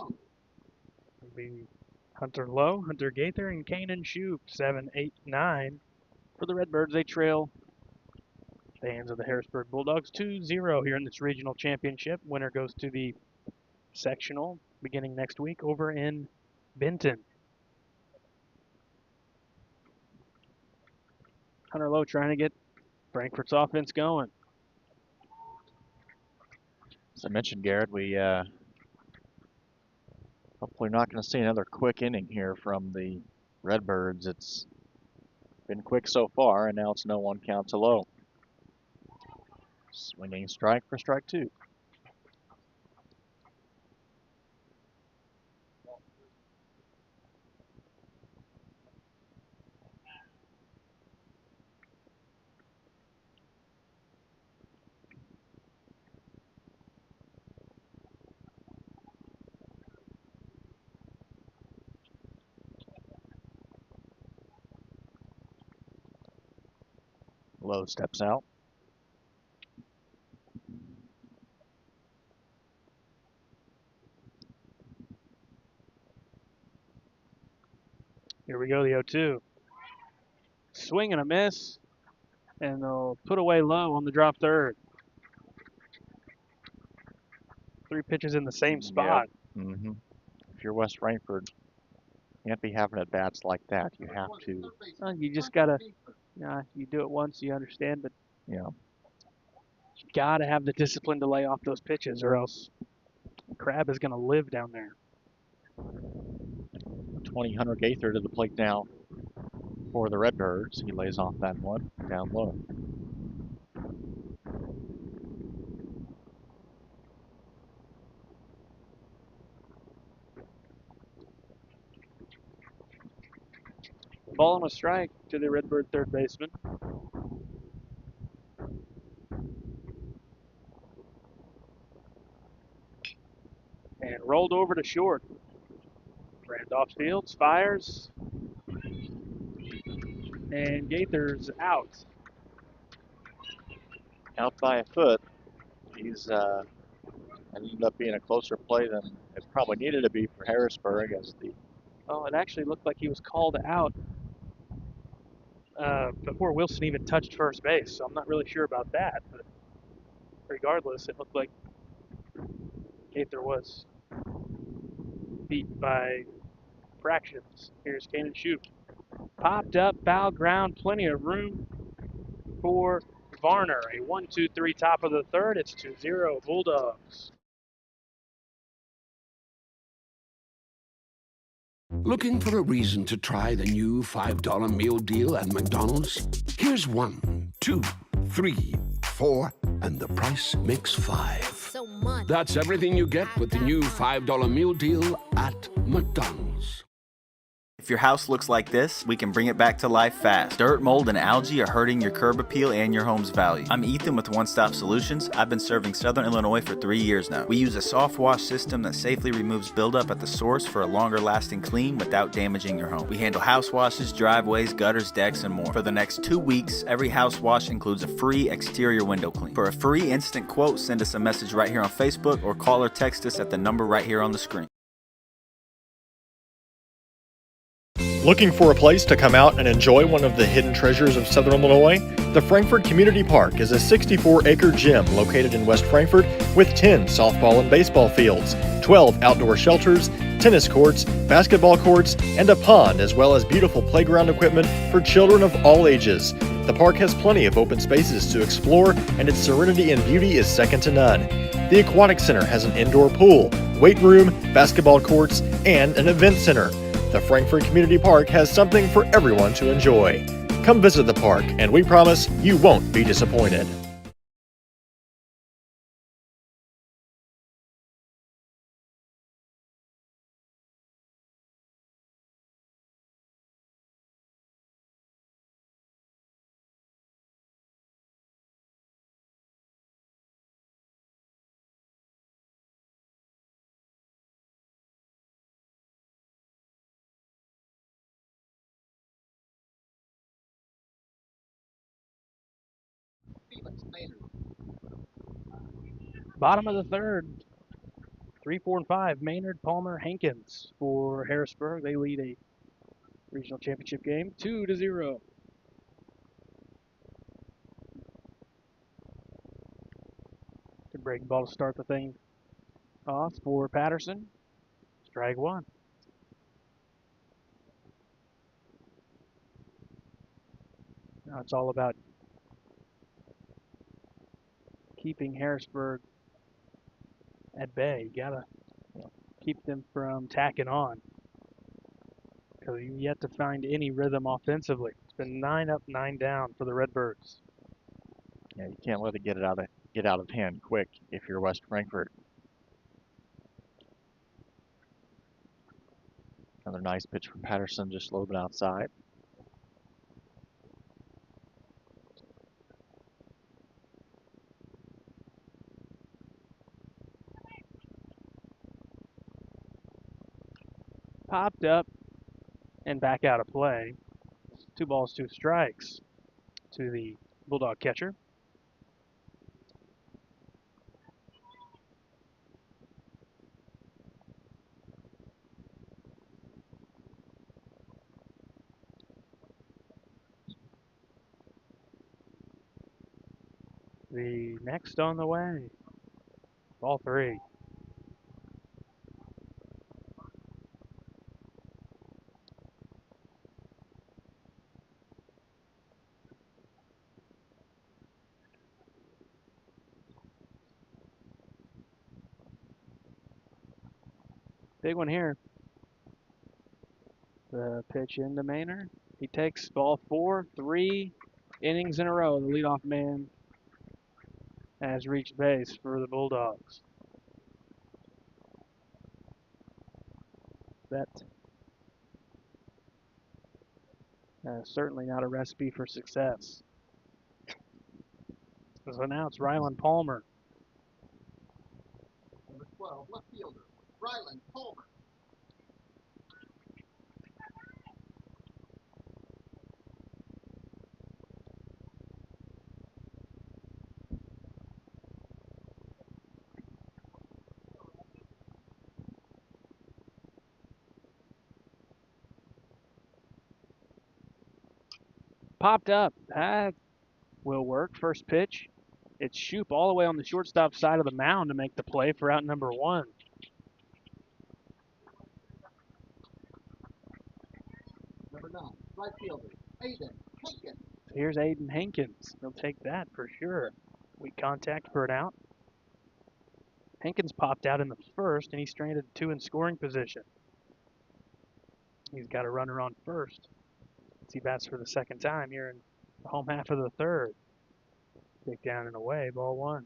It'll be Hunter Lowe, Hunter Gaither, and Kanan Shoup. 7, 8, 9 for the Redbirds. They trail the hands of the Harrisburg Bulldogs 2-0 here in this regional championship. Winner goes to the sectional beginning next week over in Benton. Hunter Lowe trying to get Frankfort's offense going. As I mentioned, Garrett, we hopefully not going to see another quick inning here from the Redbirds. It's been quick so far, and now it's no 1 count to Lowe. Swinging strike for strike 2. Lowe steps out. Here we go, the 0-2. Swing and a miss, and they'll put away Lowe on the drop third. 3 pitches in the same spot. Mm-hmm. If you're West Frankfort, you can't be having at bats like that. You have to. You just gotta, you do it once, you understand, but you gotta have the discipline to lay off those pitches, or else Crab is gonna live down there. 20 Hunter Gaither to the plate now for the Redbirds. He lays off that one down low. Ball and a strike to the Redbird third baseman. And rolled over to short. Randolph Fields fires. And Gaither's out. Out by a foot. He's ended up being a closer play than it probably needed to be for Harrisburg as the. Oh, it actually looked like he was called out before Wilson even touched first base, so I'm not really sure about that. But regardless, it looked like Gaither was beat by fractions. Here's Cannon Shoot. Popped up, foul ground, plenty of room for Varner. A 1-2-3 top of the third. It's 2-0 Bulldogs. Looking for a reason to try the new $5 meal deal at McDonald's? Here's 1, 2, 3, 4, and the price makes 5. So much. That's everything you get with the new $5 meal deal at McDonald's. If your house looks like this, we can bring it back to life fast. Dirt, mold, and algae are hurting your curb appeal and your home's value. I'm Ethan with One Stop Solutions. I've been serving Southern Illinois for 3 years now. We use a soft wash system that safely removes buildup at the source for a longer lasting clean without damaging your home. We handle house washes, driveways, gutters, decks, and more. For the next 2 weeks, every house wash includes a free exterior window clean. For a free instant quote, send us a message right here on Facebook or call or text us at the number right here on the screen. Looking for a place to come out and enjoy one of the hidden treasures of Southern Illinois? The Frankfort Community Park is a 64-acre gym located in West Frankfort with 10 softball and baseball fields, 12 outdoor shelters, tennis courts, basketball courts, and a pond, as well as beautiful playground equipment for children of all ages. The park has plenty of open spaces to explore, and its serenity and beauty is second to none. The Aquatic Center has an indoor pool, weight room, basketball courts, and an event center. The Frankfort Community Park has something for everyone to enjoy. Come visit the park, and we promise you won't be disappointed. Bottom of the third. 3, 4, and 5. Maynard, Palmer, Hankins for Harrisburg. They lead a regional championship game 2-0. Good breaking ball to start the thing off for Patterson. Strike one. Now it's all about keeping Harrisburg at bay. You gotta keep them from tacking on, because you've yet to find any rhythm offensively. It's been 9 up, 9 down for the Redbirds. Yeah, you can't let it get out of hand quick if you're West Frankfort. Another nice pitch from Patterson, just a little bit outside. Popped up and back out of play. 2 balls, 2 strikes to the Bulldog catcher. The next on the way. Ball 3. Big one here. The pitch into Maynard. He takes ball 4, 3 innings in a row. The leadoff man has reached base for the Bulldogs. That certainly not a recipe for success. So now it's Rylan Palmer. Number 12, left fielder, Rylan Palmer. Popped up. That will work. First pitch. It's Shoop all the way on the shortstop side of the mound to make the play for out number 1. Number 9, right fielder, Aiden Hankins. Here's Aiden Hankins. He'll take that for sure. Weak contact for an out. Hankins popped out in the first, and he stranded 2 in scoring position. He's got a runner on first. He bats for the second time here in the home half of the third. Kick down and away, ball 1.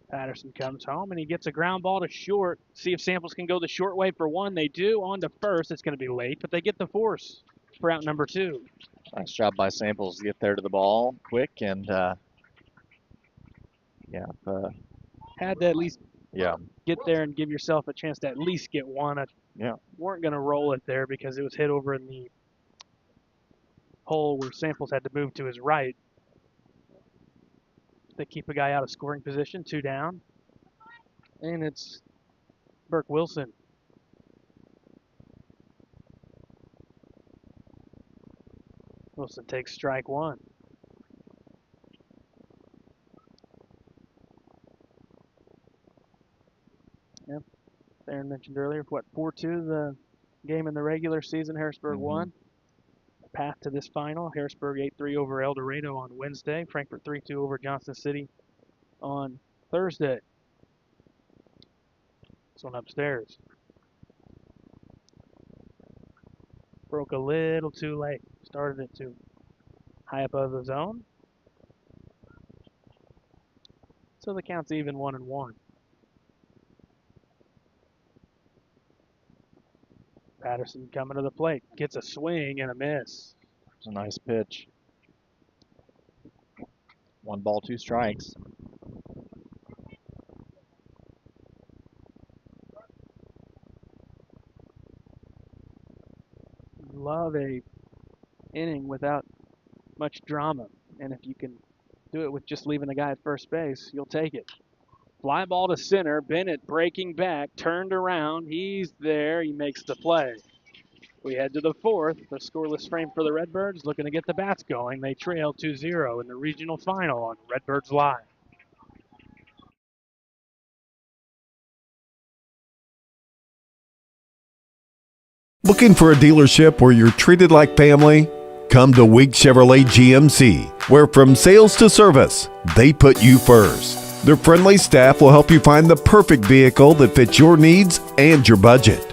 Patterson comes home and he gets a ground ball to short. See if Samples can go the short way for 1. They do. On to first. It's going to be late, but they get the force for out number 2. Nice job by Samples to get there to the ball quick and, Had to at least yeah. get there and give yourself a chance to at least get 1. Yeah. Weren't going to roll it there because it was hit over in the hole where Samples had to move to his right. They keep a guy out of scoring position, 2 down. And it's Burke Wilson. Wilson takes strike 1. Yep. Aaron mentioned earlier, 4-2 the game in the regular season. Harrisburg won. Path to this final, Harrisburg 8-3 over El Dorado on Wednesday. Frankfort 3-2 over Johnson City on Thursday. This one upstairs. Broke a little too late. Started it too high up out of the zone. So the count's even 1-1. Patterson coming to the plate. Gets a swing and a miss. It's a nice pitch. 1 ball, 2 strikes. Love a inning without much drama. And if you can do it with just leaving the guy at first base, you'll take it. Fly ball to center. Bennett breaking back, turned around. He's there. He makes the play. We head to the 4th. The scoreless frame for the Redbirds, looking to get the bats going. They trail 2-0 in the regional final on Redbirds Live. Looking for a dealership where you're treated like family? Come to Week Chevrolet GMC, where from sales to service, they put you first. Their friendly staff will help you find the perfect vehicle that fits your needs and your budget.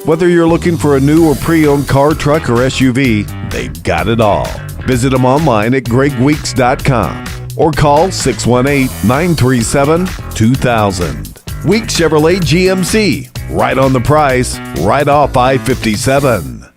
Whether you're looking for a new or pre-owned car, truck, or SUV, they've got it all. Visit them online at gregweeks.com or call 618-937-2000. Week Chevrolet GMC, right on the price, right off I-57.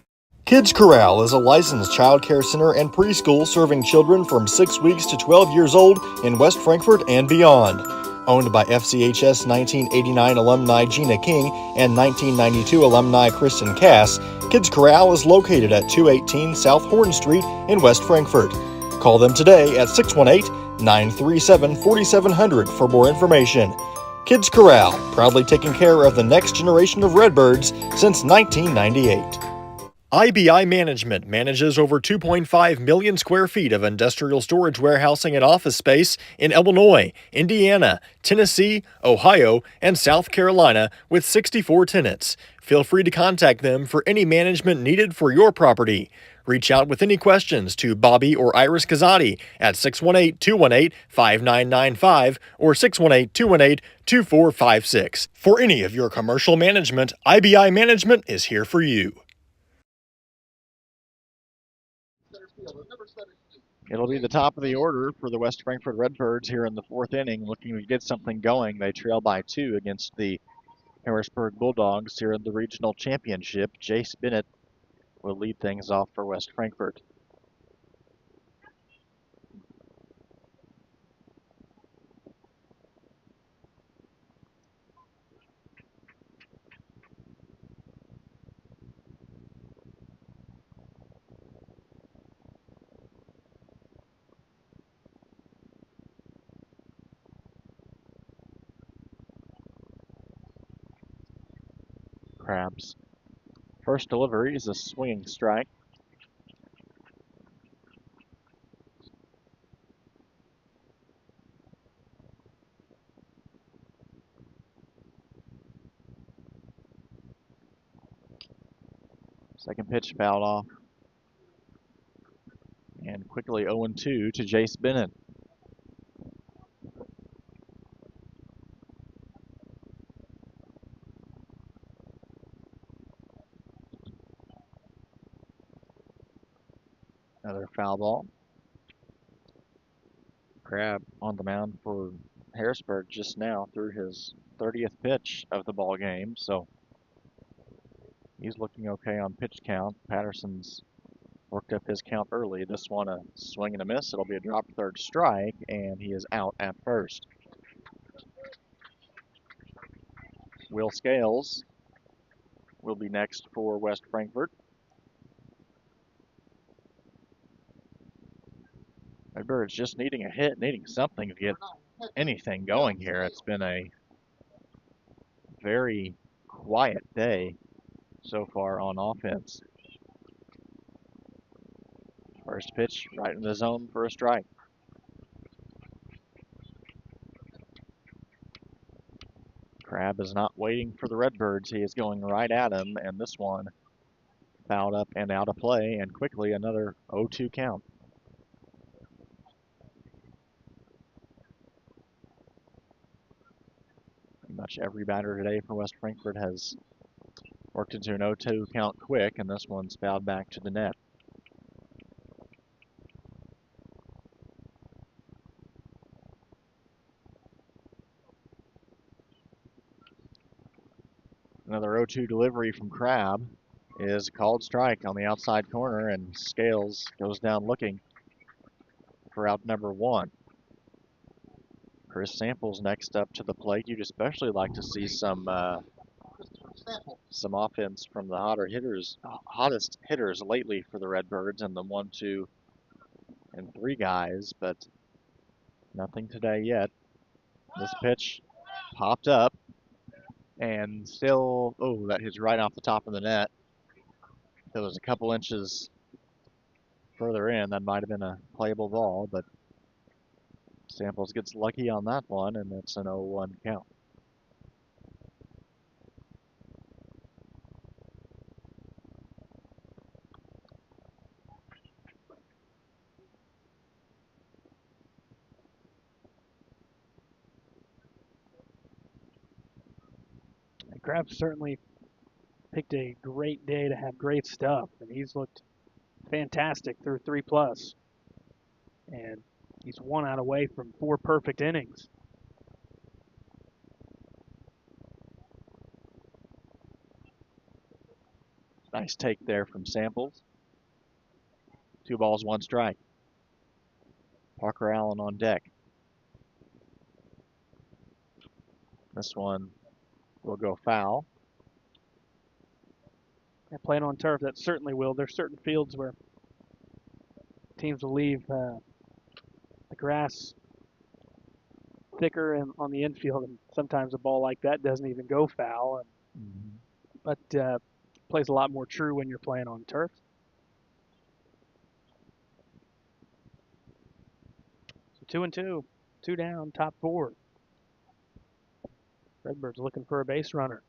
Kids Corral is a licensed child care center and preschool serving children from 6 weeks to 12 years old in West Frankfort and beyond. Owned by FCHS 1989 alumni Gina King and 1992 alumni Kristen Cass, Kids Corral is located at 218 South Horn Street in West Frankfort. Call them today at 618-937-4700 for more information. Kids Corral, proudly taking care of the next generation of Redbirds since 1998. IBI Management manages over 2.5 million square feet of industrial storage warehousing and office space in Illinois, Indiana, Tennessee, Ohio, and South Carolina with 64 tenants. Feel free to contact them for any management needed for your property. Reach out with any questions to Bobby or Iris Kazadi at 618-218-5995 or 618-218-2456. For any of your commercial management, IBI Management is here for you. It'll be the top of the order for the West Frankfort Redbirds here in the fourth inning, looking to get something going. They trail by 2 against the Harrisburg Bulldogs here in the regional championship. Jace Bennett will lead things off for West Frankfort. Krabs. First delivery is a swinging strike. Second pitch fouled off. And quickly 0-2 to Jace Bennett. Another foul ball. Crab on the mound for Harrisburg just now through his 30th pitch of the ball game, so he's looking okay on pitch count. Patterson's worked up his count early. This one a swing and a miss. It'll be a drop third strike, and he is out at first. Will Scales will be next for West Frankfort. Redbirds just needing a hit, needing something to get anything going here. It's been a very quiet day so far on offense. First pitch right in the zone for a strike. Crab is not waiting for the Redbirds. He is going right at him, and this one fouled up and out of play, and quickly another 0-2 count. Pretty much every batter today for West Frankfort has worked into an 0-2 count quick, and this one's fouled back to the net. Another 0-2 delivery from Crab is a called strike on the outside corner, and Scales goes down looking for out number 1. Chris Samples next up to the plate. You'd especially like to see some offense from the hottest hitters lately for the Redbirds, and the 1, 2, and 3 guys, but nothing today yet. This pitch popped up, and still, that hits right off the top of the net. If it was a couple inches further in, that might have been a playable ball, but Samples gets lucky on that one, and it's an 0-1 count. Crab certainly picked a great day to have great stuff, and he's looked fantastic through 3+. And he's 1 out away from 4 perfect innings. Nice take there from Samples. 2 balls, 1 strike. Parker Allen on deck. This one will go foul. And playing on turf, that certainly will. There's certain fields where teams will leave the grass thicker and on the infield, and sometimes a ball like that doesn't even go foul. But plays a lot more true when you're playing on turf. So 2-2, 2 down, top 4. Redbirds looking for a base runner.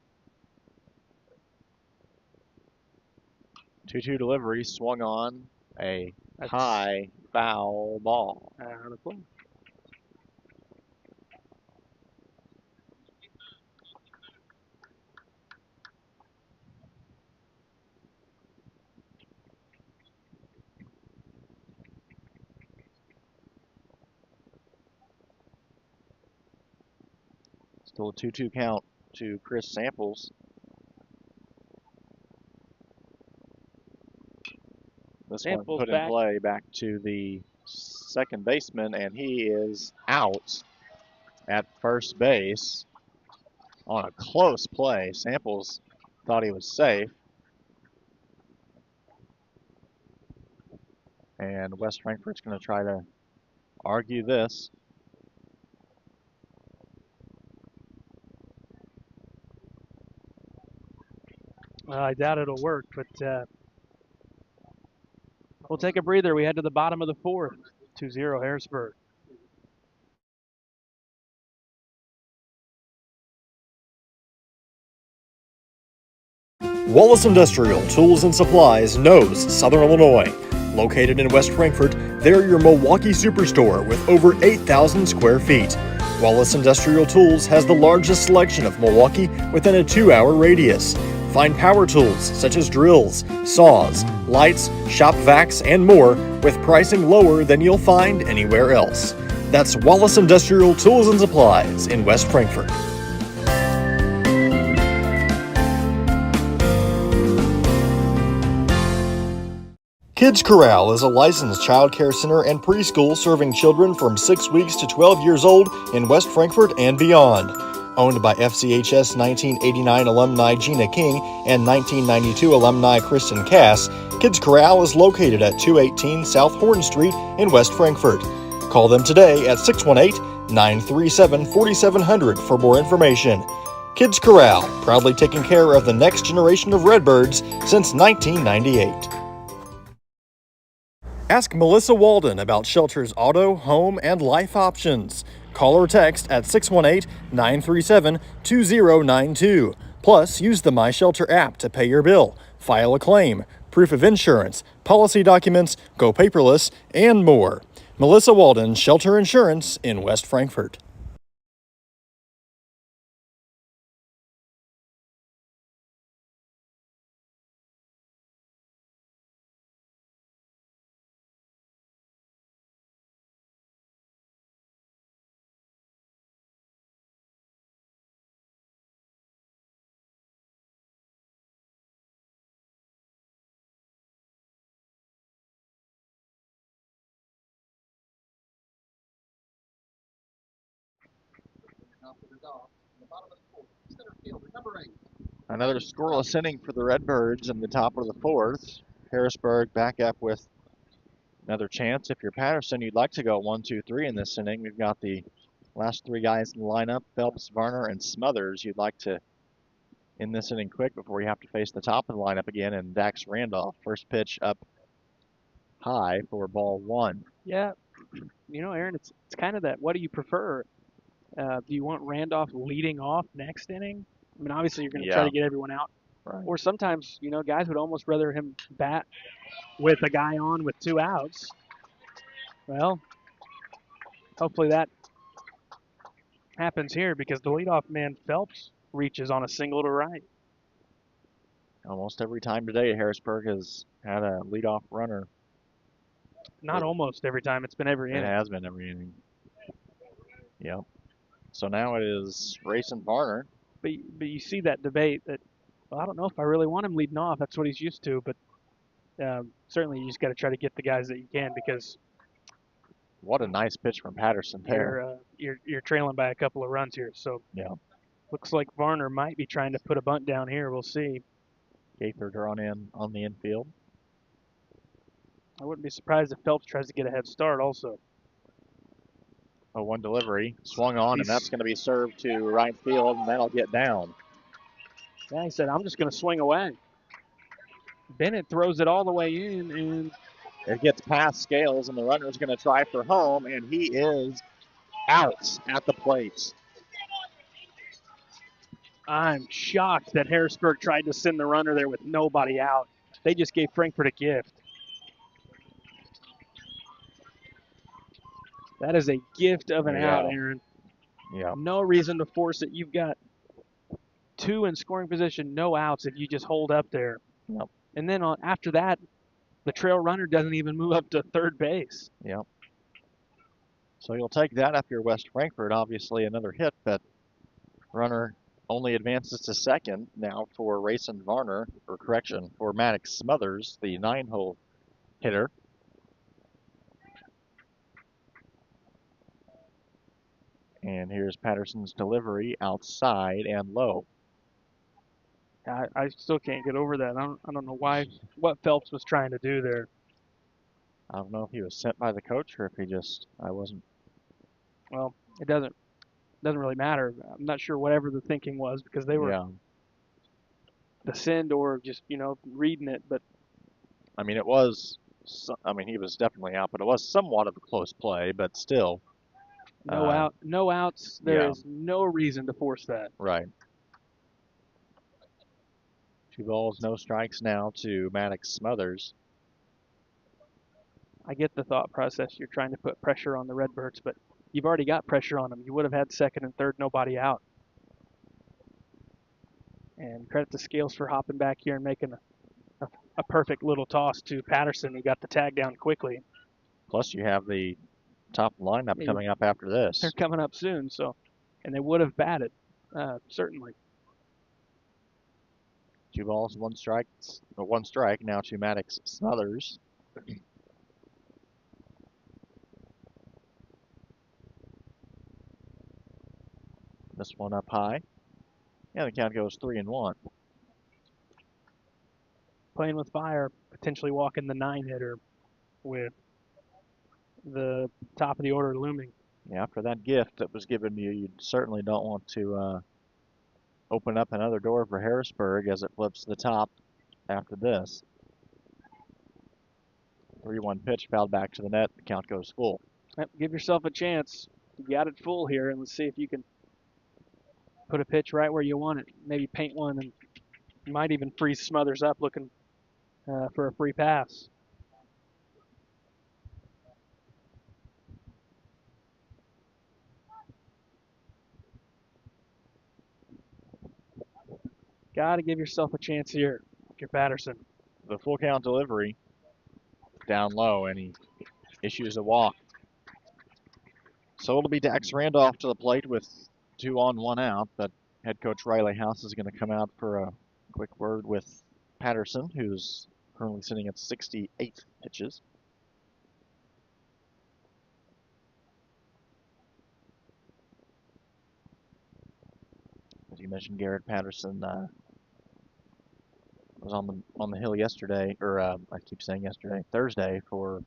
2-2 delivery, swung on, a high foul ball. Out of play. Still a 2-2 count to Chris Samples. This Samples one put back. in play back to the second baseman, and he is out at first base on a close play. Samples thought he was safe. And West Frankfurt's going to try to argue this. Well, I doubt it'll work, but we'll take a breather. We head to the bottom of the 4th. 2-0 Harrisburg. Wallace Industrial Tools and Supplies knows Southern Illinois. Located in West Frankfort, they're your Milwaukee superstore with over 8,000 square feet. Wallace Industrial Tools has the largest selection of Milwaukee within a 2-hour radius. Find power tools such as drills, saws, lights, shop vacs, and more with pricing lower than you'll find anywhere else. That's Wallace Industrial Tools and Supplies in West Frankfort. Kids Corral is a licensed child care center and preschool serving children from 6 weeks to 12 years old in West Frankfort and beyond. Owned by FCHS 1989 alumni Gina King and 1992 alumni Kristen Cass, Kids Corral is located at 218 South Horn Street in West Frankfort. Call them today at 618-937-4700 for more information. Kids Corral, proudly taking care of the next generation of Redbirds since 1998. Ask Melissa Walden about Shelter's auto, home, and life options. Call or text at 618-937-2092. Plus, use the My Shelter app to pay your bill, file a claim, proof of insurance, policy documents, go paperless, and more. Melissa Walden, Shelter Insurance in West Frankfort. Another scoreless inning for the Redbirds in the top of the 4th. Harrisburg back up with another chance. If you're Patterson, you'd like to go 1-2-3 in this inning. We've got the last 3 guys in the lineup, Phelps, Varner, and Smothers. You'd like to end this inning quick before you have to face the top of the lineup again, and Dax Randolph. First pitch up high for ball 1. Yeah, you know, Aaron, it's kind of that. What do you prefer? Do you want Randolph leading off next inning? I mean, obviously you're going to try to get everyone out. Right. Or sometimes, you know, guys would almost rather him bat with a guy on with 2 outs. Well, hopefully that happens here because the leadoff man, Phelps, reaches on a single to right. Almost every time today, Harrisburg has had a leadoff runner. Not almost every time. It's been every inning. It has been every inning. Yep. So now it is Rayson Varner. But you see that debate that Well, I don't know if I really want him leading off. That's what he's used to, but certainly you just got to try to get the guys that you can because What a nice pitch from Patterson there. you're trailing by a couple of runs here. So Yeah. looks like Varner might be trying to put a bunt down here. We'll see. Gaither drawn in on the infield. I wouldn't be surprised if Phelps tries to get a head start also. A one delivery swung on, and He's- that's going to be served to right field, and that'll get down. Yeah, he said, I'm just going to swing away. Bennett throws it all the way in, and It gets past Scales, and the runner's going to try for home, and he is out at the plate. I'm shocked that Harrisburg tried to send the runner there with nobody out. They just gave Frankfurt a gift. That is a gift of an out, Aaron. Yeah. No reason to force it. You've got two in scoring position, no outs if you just hold up there. Yep. And then after that, the trail runner doesn't even move up to third base. Yep. So you'll take that if you're West Frankfurt. Obviously another hit, but runner only advances to second now for Rayson Varner, or correction, for Maddox Smothers, the 9-hole hitter. And here's Patterson's delivery outside and low. I still can't get over that. I don't know what Phelps was trying to do there. I don't know if he was sent by the coach or if he just, Well, it doesn't really matter. I'm not sure whatever the thinking was because they were the send or just, reading it. But I mean, he was definitely out, but it was somewhat of a close play, but still. no outs. There is no reason to force that. Right. 2 balls, no strikes now to Maddox Smothers. I get the thought process. You're trying to put pressure on the Redbirds, but you've already got pressure on them. You would have had second and third, nobody out. And credit to Scales for hopping back here and making a perfect little toss to Patterson, who got the tag down quickly. Plus, you have the top lineup coming up after this. They're coming up soon, and they would have batted, certainly. 2 balls, 1 strike now to Maddox Smothers. This one up high. And the count goes 3-1. Playing with fire, potentially walking the 9-hitter with the top of the order looming. Yeah, after that gift that was given to you, you certainly don't want to open up another door for Harrisburg as it flips to the top after this. 3-1 pitch fouled back to the net. The count goes full. Yep, give yourself a chance. You got it full here, and let's see if you can put a pitch right where you want it. Maybe paint one, and you might even freeze Smothers up looking for a free pass. Got to give yourself a chance here, your Patterson. The full count delivery down low, and he issues a walk. So it'll be Dax Randolph to the plate with 2 on, 1 out, but head coach Riley House is going to come out for a quick word with Patterson, who's currently sitting at 68 pitches. As you mentioned, Garrett Patterson was on the hill yesterday, or I keep saying yesterday, Thursday for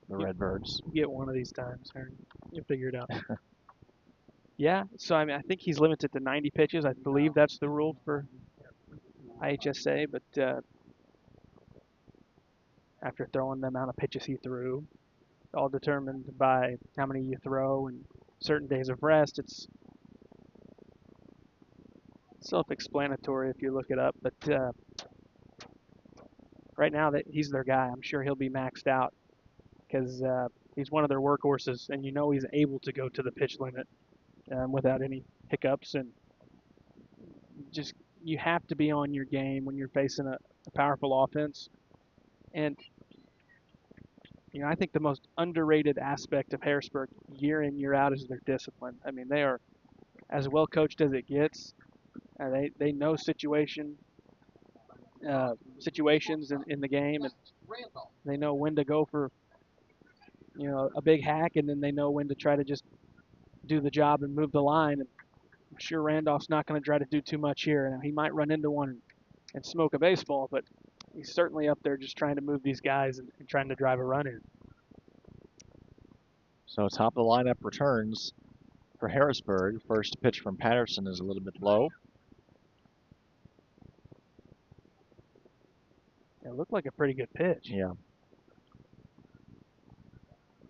the Redbirds. You get one of these times, Aaron. You'll figure it out. Yeah, so I think he's limited to 90 pitches. I believe that's the rule for IHSA, but after throwing the amount of pitches he threw, all determined by how many you throw and certain days of rest. It's self-explanatory if you look it up, but right now that he's their guy, I'm sure he'll be maxed out because he's one of their workhorses, and he's able to go to the pitch limit without any hiccups. And just you have to be on your game when you're facing a powerful offense. And I think the most underrated aspect of Harrisburg year in, year out is their discipline. I mean, they are as well coached as it gets. They know situation. situations in the game, and they know when to go for a big hack, and then they know when to try to just do the job and move the line. And I'm sure Randolph's not going to try to do too much here. And he might run into one and smoke a baseball, but he's certainly up there just trying to move these guys and trying to drive a run in. So top of the lineup returns for Harrisburg. First pitch from Patterson is a little bit low. It looked like a pretty good pitch. Yeah.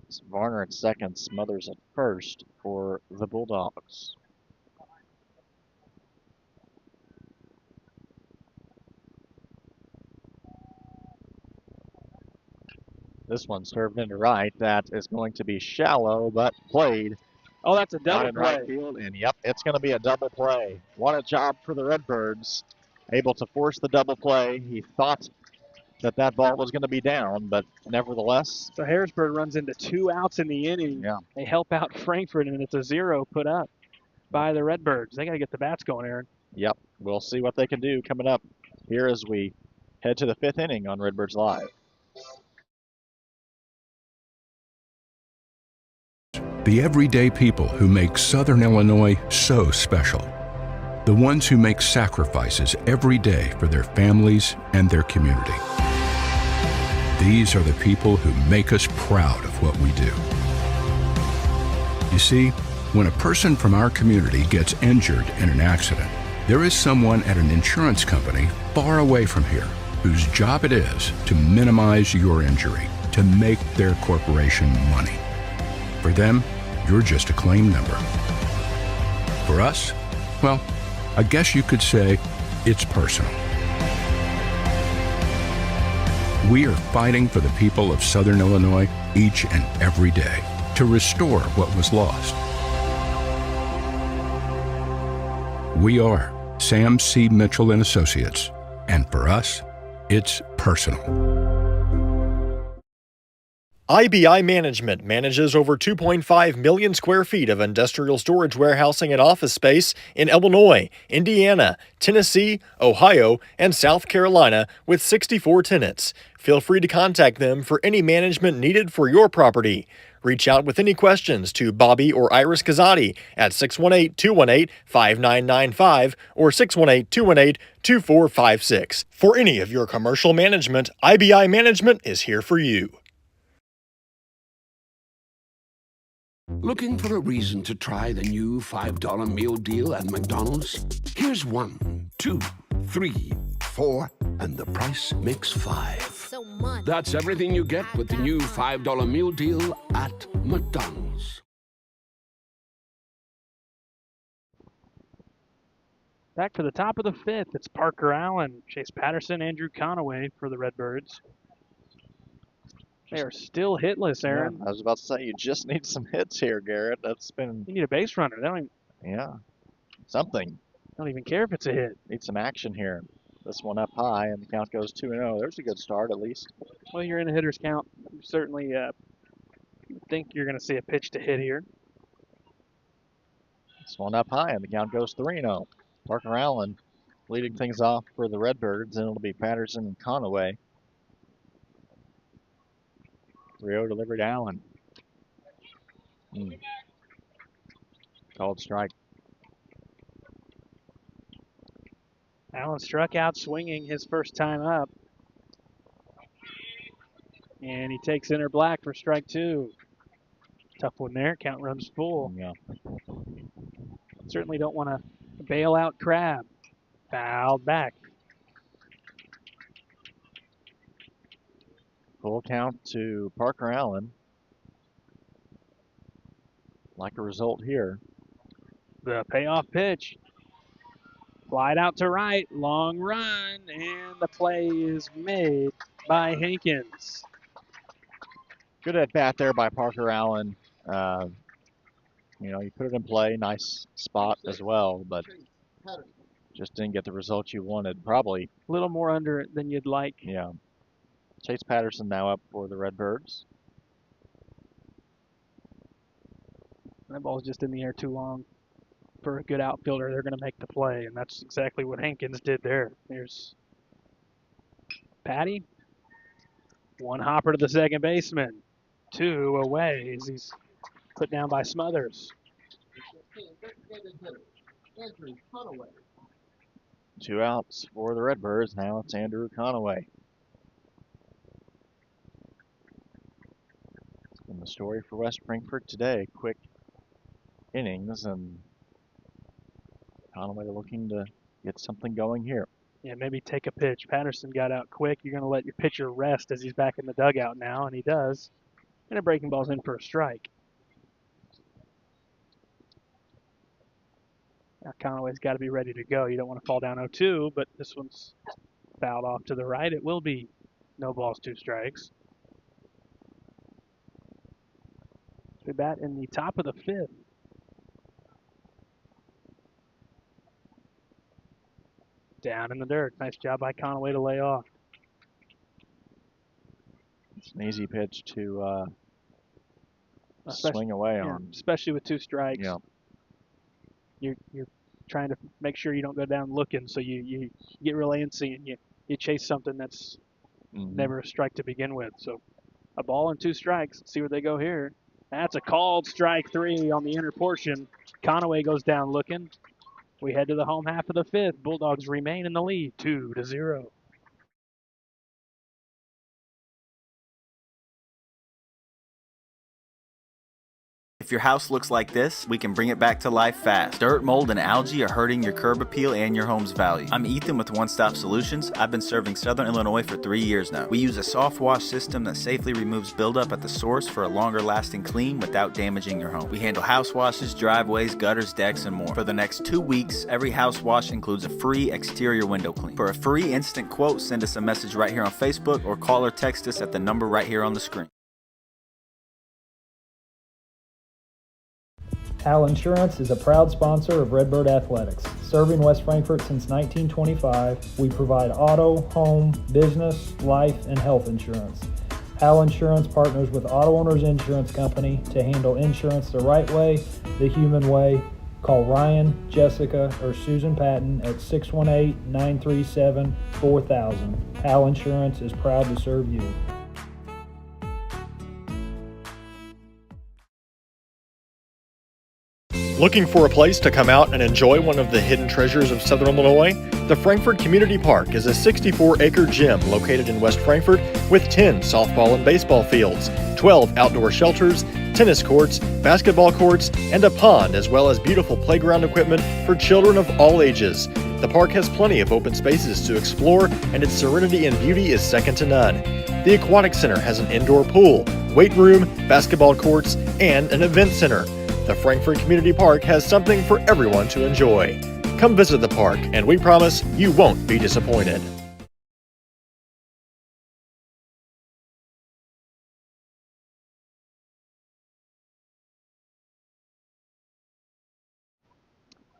It's Varner at second, Smothers at first for the Bulldogs. This one served into right. That is going to be shallow, but played Oh, that's a out double in play. right field. And yep, it's going to be a double play. What a job for the Redbirds. Able to force the double play. He thought that ball was going to be down, but nevertheless. So Harrisburg runs into 2 outs in the inning. Yeah. They help out Frankfort, and it's a 0 put up by the Redbirds. They got to get the bats going, Aaron. Yep, we'll see what they can do coming up here as we head to the 5th inning on Redbirds Live. The everyday people who make Southern Illinois so special. The ones who make sacrifices every day for their families and their community. These are the people who make us proud of what we do. You see, when a person from our community gets injured in an accident, there is someone at an insurance company far away from here whose job it is to minimize your injury, to make their corporation money. For them, you're just a claim number. For us, well, I guess you could say it's personal. We are fighting for the people of Southern Illinois each and every day to restore what was lost. We are Sam C. Mitchell and Associates, and for us, it's personal. IBI Management manages over 2.5 million square feet of industrial storage warehousing and office space in Illinois, Indiana, Tennessee, Ohio, and South Carolina with 64 tenants. Feel free to contact them for any management needed for your property. Reach out with any questions to Bobby or Iris Kazadi at 618-218-5995 or 618-218-2456. For any of your commercial management, IBI Management is here for you. Looking for a reason to try the new $5 meal deal at McDonald's? Here's 1, 2, 3, 4, and the price makes 5. So much. That's everything you get with the new $5 meal deal at McDonald's. Back to the top of the 5th. It's Parker Allen, Chase Patterson, Andrew Conaway for the Redbirds. They are still hitless, Aaron. Yeah, I was about to say, you just need some hits here, Garrett. That's been... You need a base runner. They don't even, Yeah, something. don't even care if it's a hit. Need some action here. This one up high, and the count goes 2-0. There's a good start, at least. Well, you're in a hitter's count. You certainly think you're going to see a pitch to hit here. This one up high, and the count goes 3-0. Parker Allen leading things off for the Redbirds, and it'll be Patterson and Conaway. 3-0 delivered to Allen. Called strike. Allen struck out swinging his first time up. And he takes inner black for strike 2. Tough one there. Count runs full. Yeah. Certainly don't want to bail out Crab. Fouled back. Full count to Parker Allen. Like a result here. The payoff pitch. Slide out to right. Long run. And the play is made by Hankins. Good at bat there by Parker Allen. You put it in play. Nice spot as well, but just didn't get the result you wanted. Probably. A little more under it than you'd like. Yeah. Chase Patterson now up for the Redbirds. That ball's just in the air too long. For a good outfielder, they're going to make the play, and that's exactly what Hankins did there. There's Patty, one hopper to the second baseman. 2 away as he's put down by Smothers. Andrew Conaway. 2 outs for the Redbirds. Now it's Andrew Conaway. And the story for West Frankfort today, quick innings, and Conaway looking to get something going here. Yeah, maybe take a pitch. Patterson got out quick. You're going to let your pitcher rest as he's back in the dugout now, and he does. And a breaking ball's in for a strike. Now Conaway's got to be ready to go. You don't want to fall down 0-2, but this one's fouled off to the right. It will be no balls, 2 strikes. We bat in the top of the 5th. Down in the dirt. Nice job by Conaway to lay off. It's an easy pitch to swing away on. Especially with 2 strikes. Yeah. You're trying to make sure you don't go down looking, so you get real antsy and you chase something that's never a strike to begin with. So a ball and 2 strikes. Let's see where they go here. That's a called strike 3 on the inner portion. Conaway goes down looking. We head to the home half of the 5th. Bulldogs remain in the lead, 2-0. If your house looks like this, we can bring it back to life fast. Dirt, mold, and algae are hurting your curb appeal and your home's value. I'm Ethan with One Stop Solutions. I've been serving Southern Illinois for 3 years now. We use a soft wash system that safely removes buildup at the source for a longer lasting clean without damaging your home. We handle house washes, driveways, gutters, decks, and more. For the next 2 weeks, every house wash includes a free exterior window clean. For a free instant quote, send us a message right here on Facebook or call or text us at the number right here on the screen. Hal Insurance is a proud sponsor of Redbird Athletics. Serving West Frankfort since 1925, we provide auto, home, business, life, and health insurance. Hal Insurance partners with Auto Owners Insurance Company to handle insurance the right way, the human way. Call Ryan, Jessica, or Susan Patton at 618-937-4000. Hal Insurance is proud to serve you. Looking for a place to come out and enjoy one of the hidden treasures of Southern Illinois? The Frankfort Community Park is a 64-acre gym located in West Frankfort with 10 softball and baseball fields, 12 outdoor shelters, tennis courts, basketball courts, and a pond, as well as beautiful playground equipment for children of all ages. The park has plenty of open spaces to explore, and its serenity and beauty is second to none. The Aquatic Center has an indoor pool, weight room, basketball courts, and an event center. The Frankfort Community Park has something for everyone to enjoy. Come visit the park, and we promise you won't be disappointed.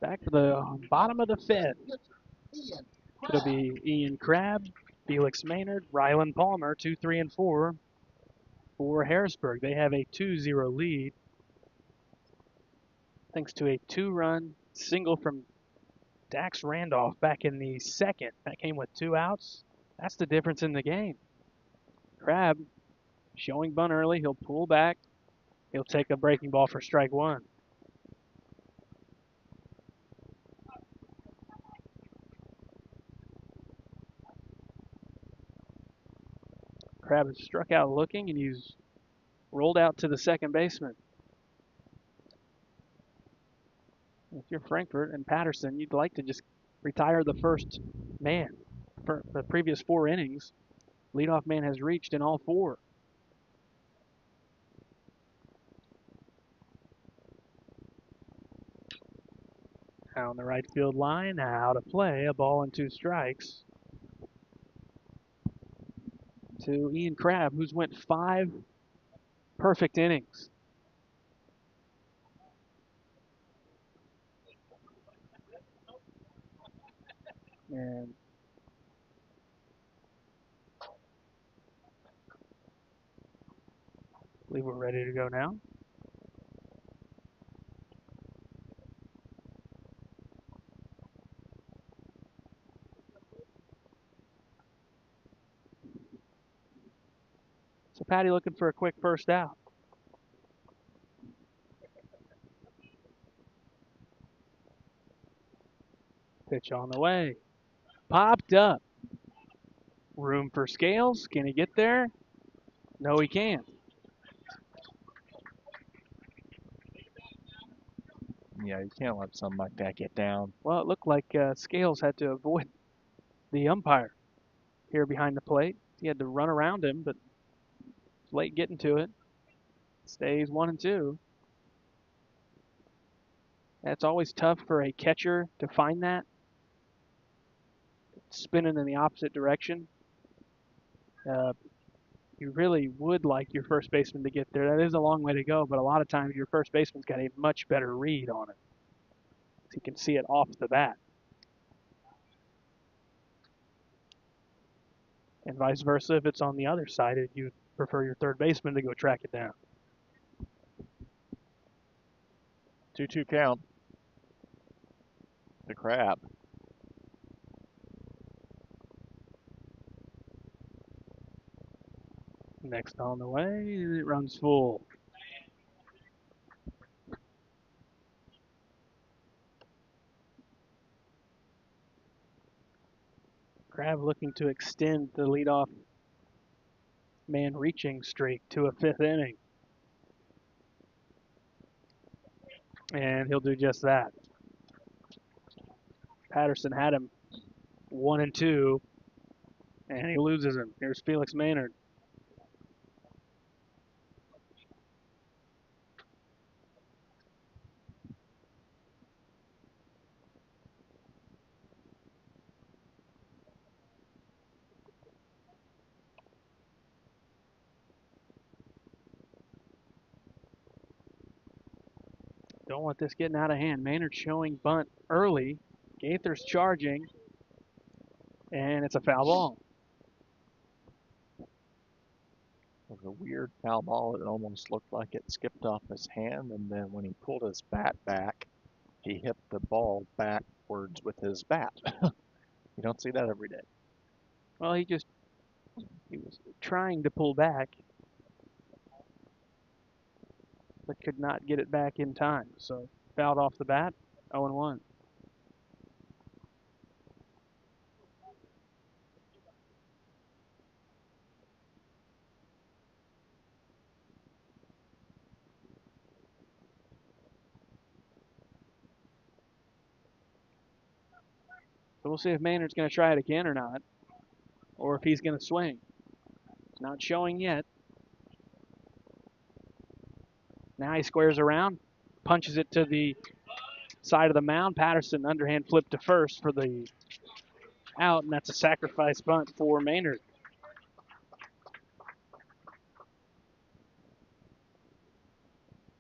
Back to the bottom of the 5th. It'll be Ian Crabb, Felix Maynard, Rylan Palmer, 2, 3, and 4 for Harrisburg. They have a 2-0 lead thanks to a 2-run single from Dax Randolph back in the 2nd. That came with 2 outs. That's the difference in the game. Crabb showing bunt early. He'll pull back. He'll take a breaking ball for strike 1. Crabb has struck out looking, and he's rolled out to the second baseman. If you're Frankfort and Patterson, you'd like to just retire the first man. For the previous 4 innings, leadoff man has reached in all 4. Down the right field line, out of play, a ball and 2 strikes to Ian Crabb, who's went 5 perfect innings. And I believe we're ready to go now. Patty looking for a quick first out. Pitch on the way. Popped up. Room for Scales. Can he get there? No, he can't. Yeah, you can't let something like that get down. Well, it looked like Scales had to avoid the umpire here behind the plate. He had to run around him, but late getting to it. Stays 1-2. That's always tough for a catcher to find that. Spinning in the opposite direction. You really would like your first baseman to get there. That is a long way to go, but a lot of times your first baseman's got a much better read on it. So he can see it off the bat. And vice versa, if it's on the other side, you'd prefer your third baseman to go track it down. 2-2 count. The Crab. Next on the way, and it runs full. Crab looking to extend the leadoff man reaching streak to a fifth inning. And he'll do just that. Patterson had him 1-2, and he loses him. Here's Felix Maynard. Don't want this getting out of hand. Maynard showing bunt early. Gaither's charging, and it's a foul ball. It was a weird foul ball. It almost looked like it skipped off his hand, and then when he pulled his bat back, he hit the ball backwards with his bat. You don't see that every day. Well, he was trying to pull back, but could not get it back in time. So fouled off the bat, 0-1. So we'll see if Maynard's going to try it again or not, or if he's going to swing. It's not showing yet. Now he squares around, punches it to the side of the mound. Patterson underhand flip to first for the out, and that's a sacrifice bunt for Maynard.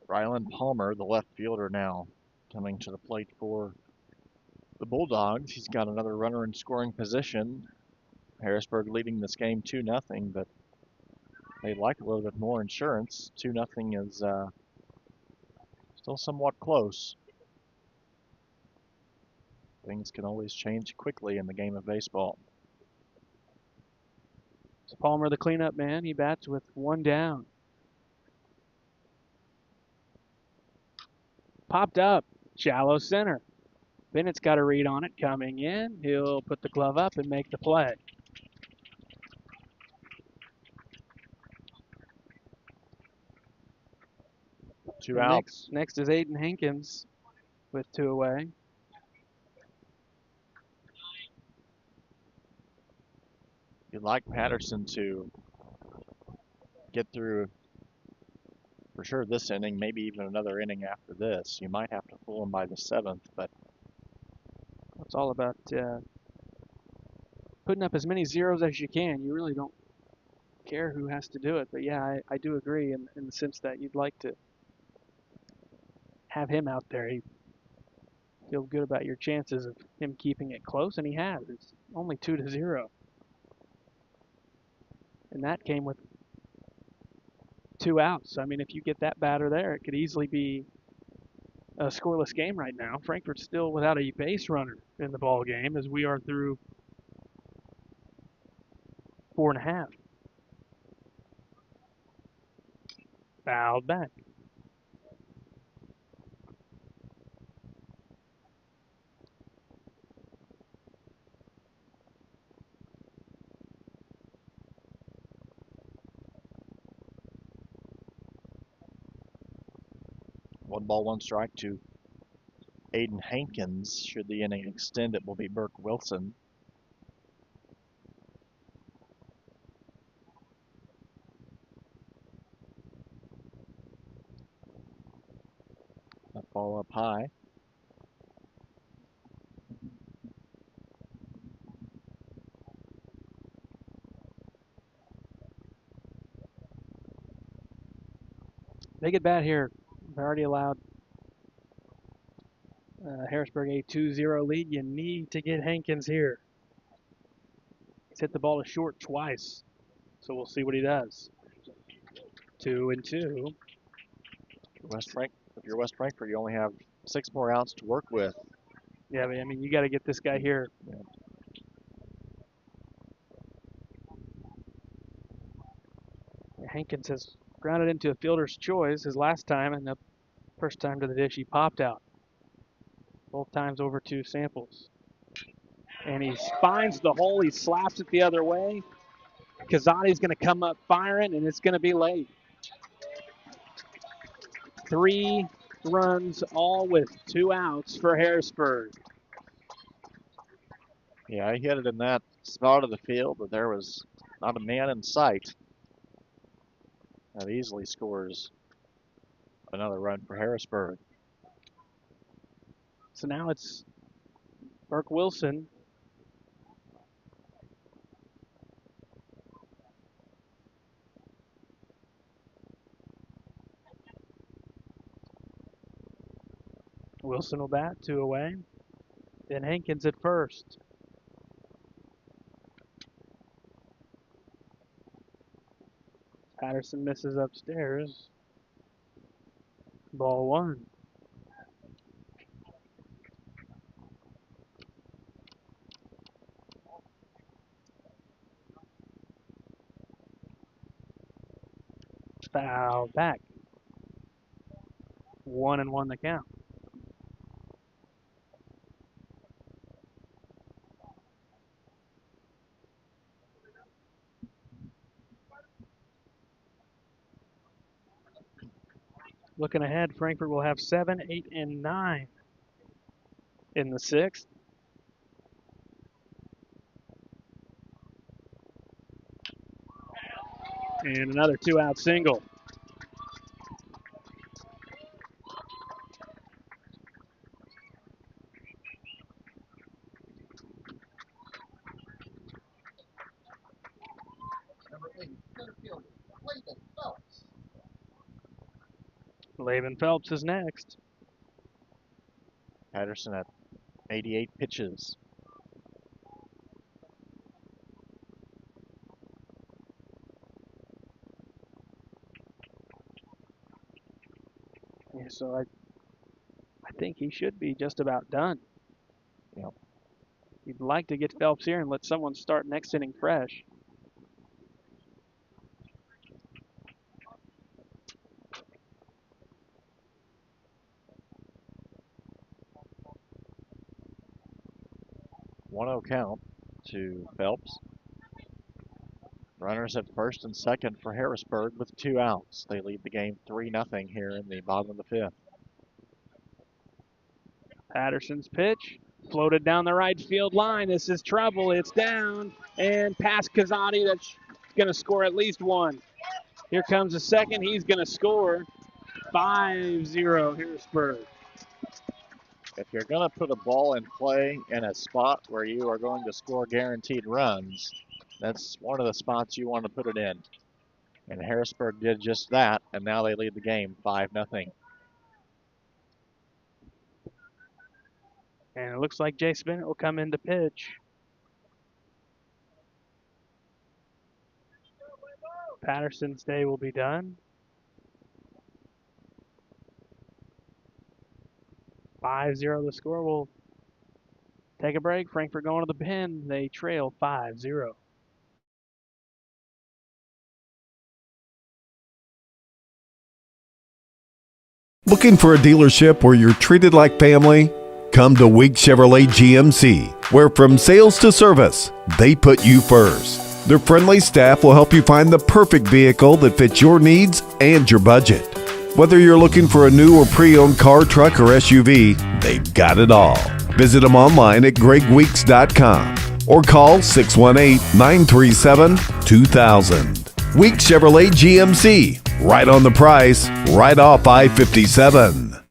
Ryland Palmer, the left fielder, now coming to the plate for the Bulldogs. He's got another runner in scoring position. Harrisburg leading this game 2-0, but they'd like a little bit more insurance. 2-0 is still somewhat close. Things can always change quickly in the game of baseball. So Palmer, the cleanup man, he bats with one down. Popped up, shallow center. Bennett's got a read on it coming in. He'll put the glove up and make the play. Two outs. Next is Aiden Hankins with two away. You'd like Patterson to get through, for sure, this inning, maybe even another inning after this. You might have to fool him by the seventh, but it's all about putting up as many zeros as you can. You really don't care who has to do it. But yeah, I do agree in the sense that you'd like to have him out there. You feel good about your chances of him keeping it close, and he has. It's only 2-0. And that came with two outs. I mean, if you get that batter there, it could easily be a scoreless game right now. Frankfurt's still without a base runner in the ball game as we are through 4.5. Fouled back. One ball, one strike to Aiden Hankins. Should the inning extend, it will be Burke Wilson. That ball up high. They get bat here. They're already allowed Harrisburg a 2-0 lead. You need to get Hankins here. He's hit the ball to short twice, so we'll see what he does. 2-2. If you're West Frankfort, you only have 6 more outs to work with. Yeah, but I mean, you got to get this guy here. Yeah. Hankins has grounded into a fielder's choice his last time, and the first time to the dish he popped out. Both times over 2 samples. And he finds the hole, he slaps it the other way. Kazadi's going to come up firing, and it's going to be late. 3 runs, all with 2 outs for Harrisburg. Yeah, he hit it in that spot of the field, but there was not a man in sight. That easily scores another run for Harrisburg. So now it's Burke Wilson. Wilson will bat, 2 away. Then Hankins at first. Patterson misses upstairs. Ball 1. Foul back. 1-1 the count. Looking ahead, Frankfort will have 7, 8, and 9 in the 6th. And another 2-out single. Number 8, center fielder, Laban Phelps. Laban Phelps is next. Patterson at 88 pitches. Yeah, so I think he should be just about done. Yep. You'd like to get Phelps here and let someone start next inning fresh. One 0 count to Phelps. Runners at first and second for Harrisburg with 2 outs. They lead the game 3-0 here in the bottom of the 5th. Patterson's pitch floated down the right field line. This is trouble. It's down and past Kazadi. That's going to score at least 1. Here comes the second. He's going to score. 5-0 Harrisburg. If you're going to put a ball in play in a spot where you are going to score guaranteed runs, that's one of the spots you want to put it in. And Harrisburg did just that, and now they lead the game 5-0. And it looks like Jace Bennett will come in to pitch. Patterson's day will be done. 5-0 the score. We'll take a break. Frankfort going to the pen. They trail 5-0. Looking for a dealership where you're treated like family? Come to Week Chevrolet GMC, where from sales to service, they put you first. Their friendly staff will help you find the perfect vehicle that fits your needs and your budget. Whether you're looking for a new or pre-owned car, truck, or SUV, they've got it all. Visit them online at gregweeks.com or call 618-937-2000. Week Chevrolet GMC, right on the price, right off I-57.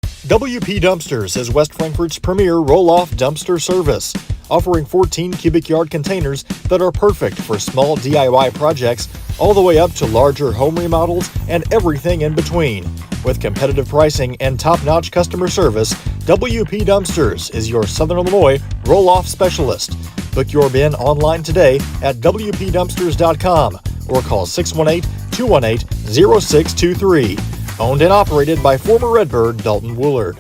WP Dumpsters is West Frankfort's premier roll-off dumpster service, offering 14 cubic yard containers that are perfect for small DIY projects all the way up to larger home remodels and everything in between. With competitive pricing and top-notch customer service, WP Dumpsters is your Southern Illinois roll-off specialist. Book your bin online today at WPDumpsters.com or call 618-218-0623. Owned and operated by former Redbird Dalton Woolard.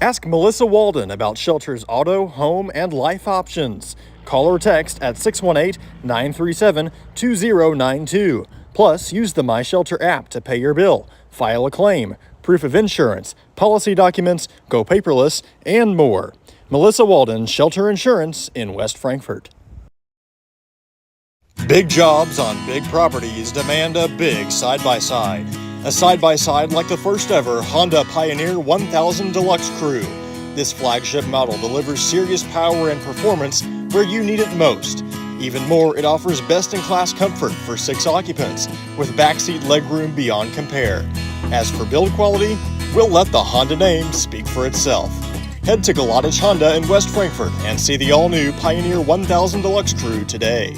Ask Melissa Walden about Shelter's auto, home, and life options. Call or text at 618-937-2092. Plus, use the My Shelter app to pay your bill, file a claim, proof of insurance, policy documents, go paperless, and more. Melissa Walden, Shelter Insurance in West Frankfort. Big jobs on big properties demand a big side-by-side. A side-by-side like the first ever Honda Pioneer 1000 Deluxe Crew. This flagship model delivers serious power and performance where you need it most. Even more, it offers best-in-class comfort for 6 occupants with backseat legroom beyond compare. As for build quality, we'll let the Honda name speak for itself. Head to Galatich Honda in West Frankfort and see the all-new Pioneer 1000 Deluxe Crew today.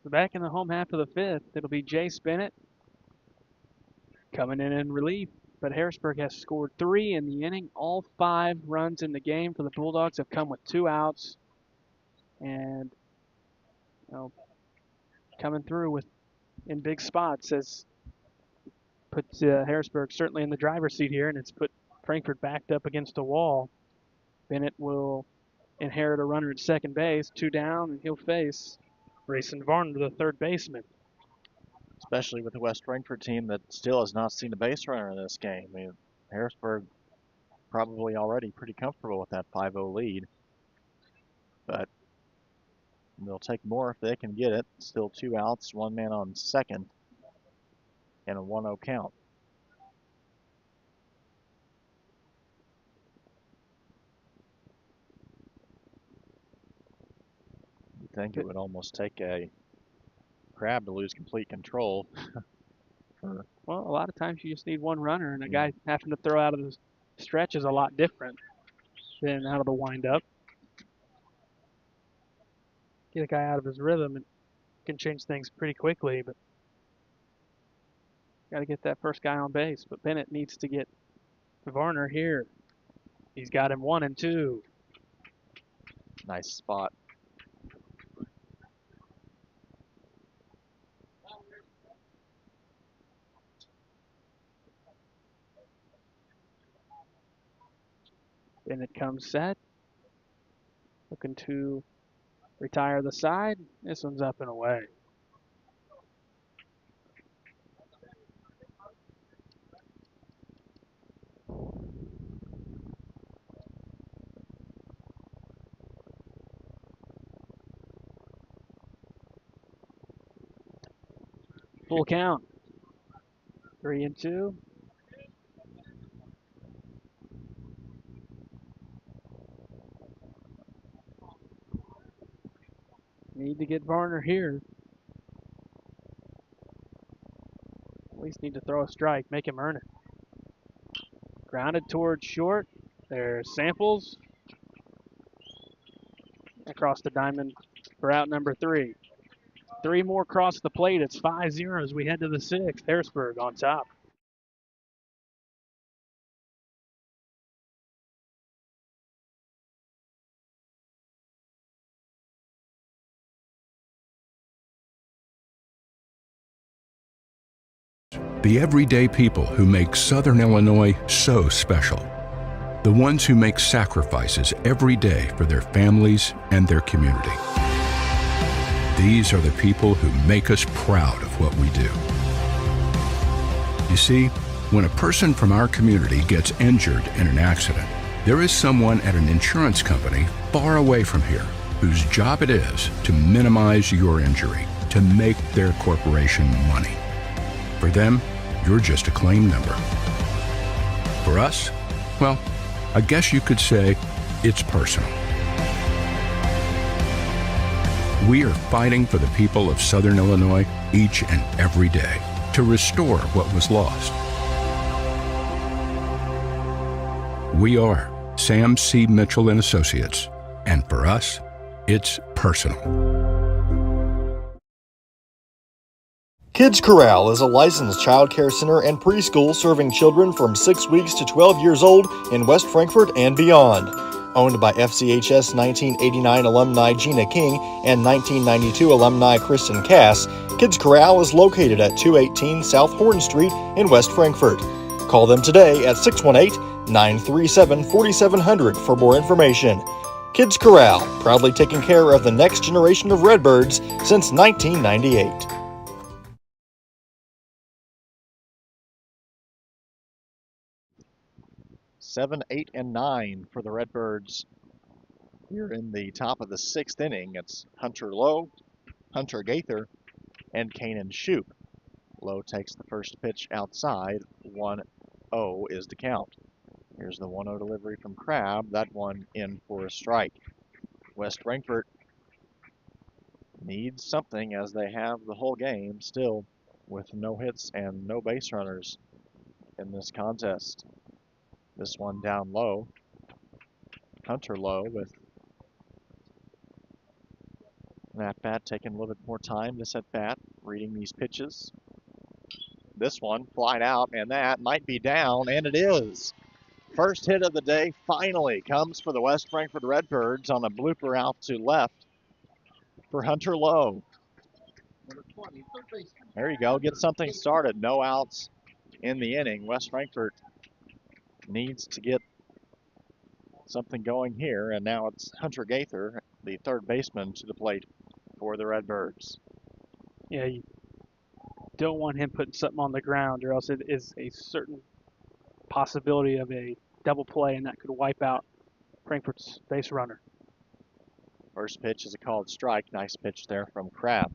So back in the home half of the fifth, it'll be Jace Bennett coming in relief. But Harrisburg has scored 3 in the inning. All 5 runs in the game for the Bulldogs have come with 2 outs. And coming through in big spots has put Harrisburg certainly in the driver's seat here, and it's put Frankfort backed up against a wall. Bennett will inherit a runner at second base, 2 down, and he'll face Grayson Varner, the third baseman. Especially with the West Frankfort team that still has not seen a base runner in this game. I mean, Harrisburg probably already pretty comfortable with that 5-0 lead, but they'll take more if they can get it. Still 2 outs, 1 man on second, and a 1-0 count. I think it would almost take a crab to lose complete control. Well, a lot of times you just need 1 runner, and a guy having to throw out of the stretch is a lot different than out of the windup. Get a guy out of his rhythm and can change things pretty quickly, but got to get that first guy on base. But Bennett needs to get Varner here. He's got him 1 and 2. Nice spot. Bennett comes set, looking to retire the side. This one's up and away. Full count. 3 and 2. Need to get Varner here. At least need to throw a strike, make him earn it. Grounded towards short. There's Samples. Across the diamond for out number 3. 3 more across the plate. It's 5-0 as we head to the 6th. Harrisburg on top. The everyday people who make Southern Illinois so special. The ones who make sacrifices every day for their families and their community. These are the people who make us proud of what we do. You see, when a person from our community gets injured in an accident, there is someone at an insurance company far away from here whose job it is to minimize your injury, to make their corporation money. For them, you're just a claim number. For us, well, I guess you could say it's personal. We are fighting for the people of Southern Illinois each and every day to restore what was lost. We are Sam C. Mitchell and Associates, and for us, it's personal. Kids Corral is a licensed child care center and preschool serving children from 6 weeks to 12 years old in West Frankfort and beyond. Owned by FCHS 1989 alumni Gina King and 1992 alumni Kristen Cass, Kids Corral is located at 218 South Horn Street in West Frankfort. Call them today at 618-937-4700 for more information. Kids Corral, proudly taking care of the next generation of Redbirds since 1998. 7, 8, and 9 for the Redbirds here in the top of the 6th inning. It's Hunter Lowe, Hunter Gaither, and Kanan Shoup. Lowe takes the first pitch outside. 1-0 is the count. Here's the 1-0 delivery from Crabb. That one in for a strike. West Frankfort needs something, as they have the whole game still, with no hits and no base runners in this contest. This one down low. Hunter Lowe with an at-bat, taking a little bit more time this at-bat, reading these pitches. This one flied out, and that might be down, and it is. First hit of the day finally comes for the West Frankfort Redbirds on a blooper out to left for Hunter Lowe. There you go, get something started. No outs in the inning. West Frankfort needs to get something going here, and now it's Hunter Gaither, the third baseman, to the plate for the Redbirds. Yeah, you don't want him putting something on the ground, or else it is a certain possibility of a double play, and that could wipe out Frankfurt's base runner. First pitch is a called strike. Nice pitch there from Crabb.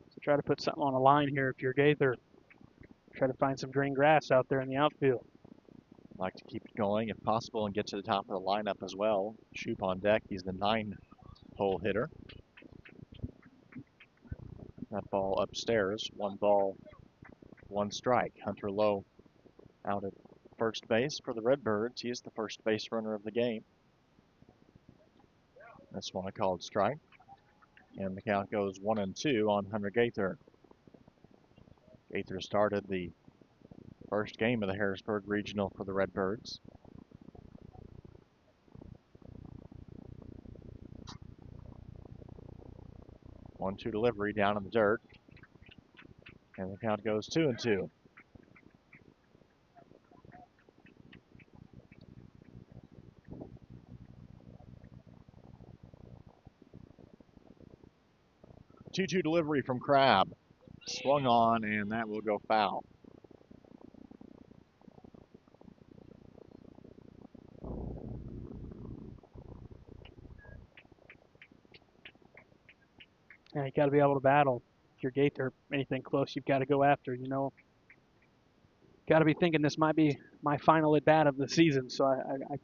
So try to put something on a line here if you're Gaither. Try to find some green grass out there in the outfield. Like to keep it going if possible and get to the top of the lineup as well. Shoup on deck. He's the 9-hole hitter. That ball upstairs. 1 ball, 1 strike. Hunter Lowe out at first base for the Redbirds. He is the first base runner of the game. This one a called strike. And the count goes 1-2 on Hunter Gaither. Gaither started the first game of the Harrisburg Regional for the Redbirds. One-two delivery down in the dirt. And the count goes 2-2. Two-two delivery from Crabb. Swung on, and that will go foul. Yeah, you got to be able to battle. If you're Gaither, anything close, you've got to go after. You know, got to be thinking this might be my final at bat of the season, so I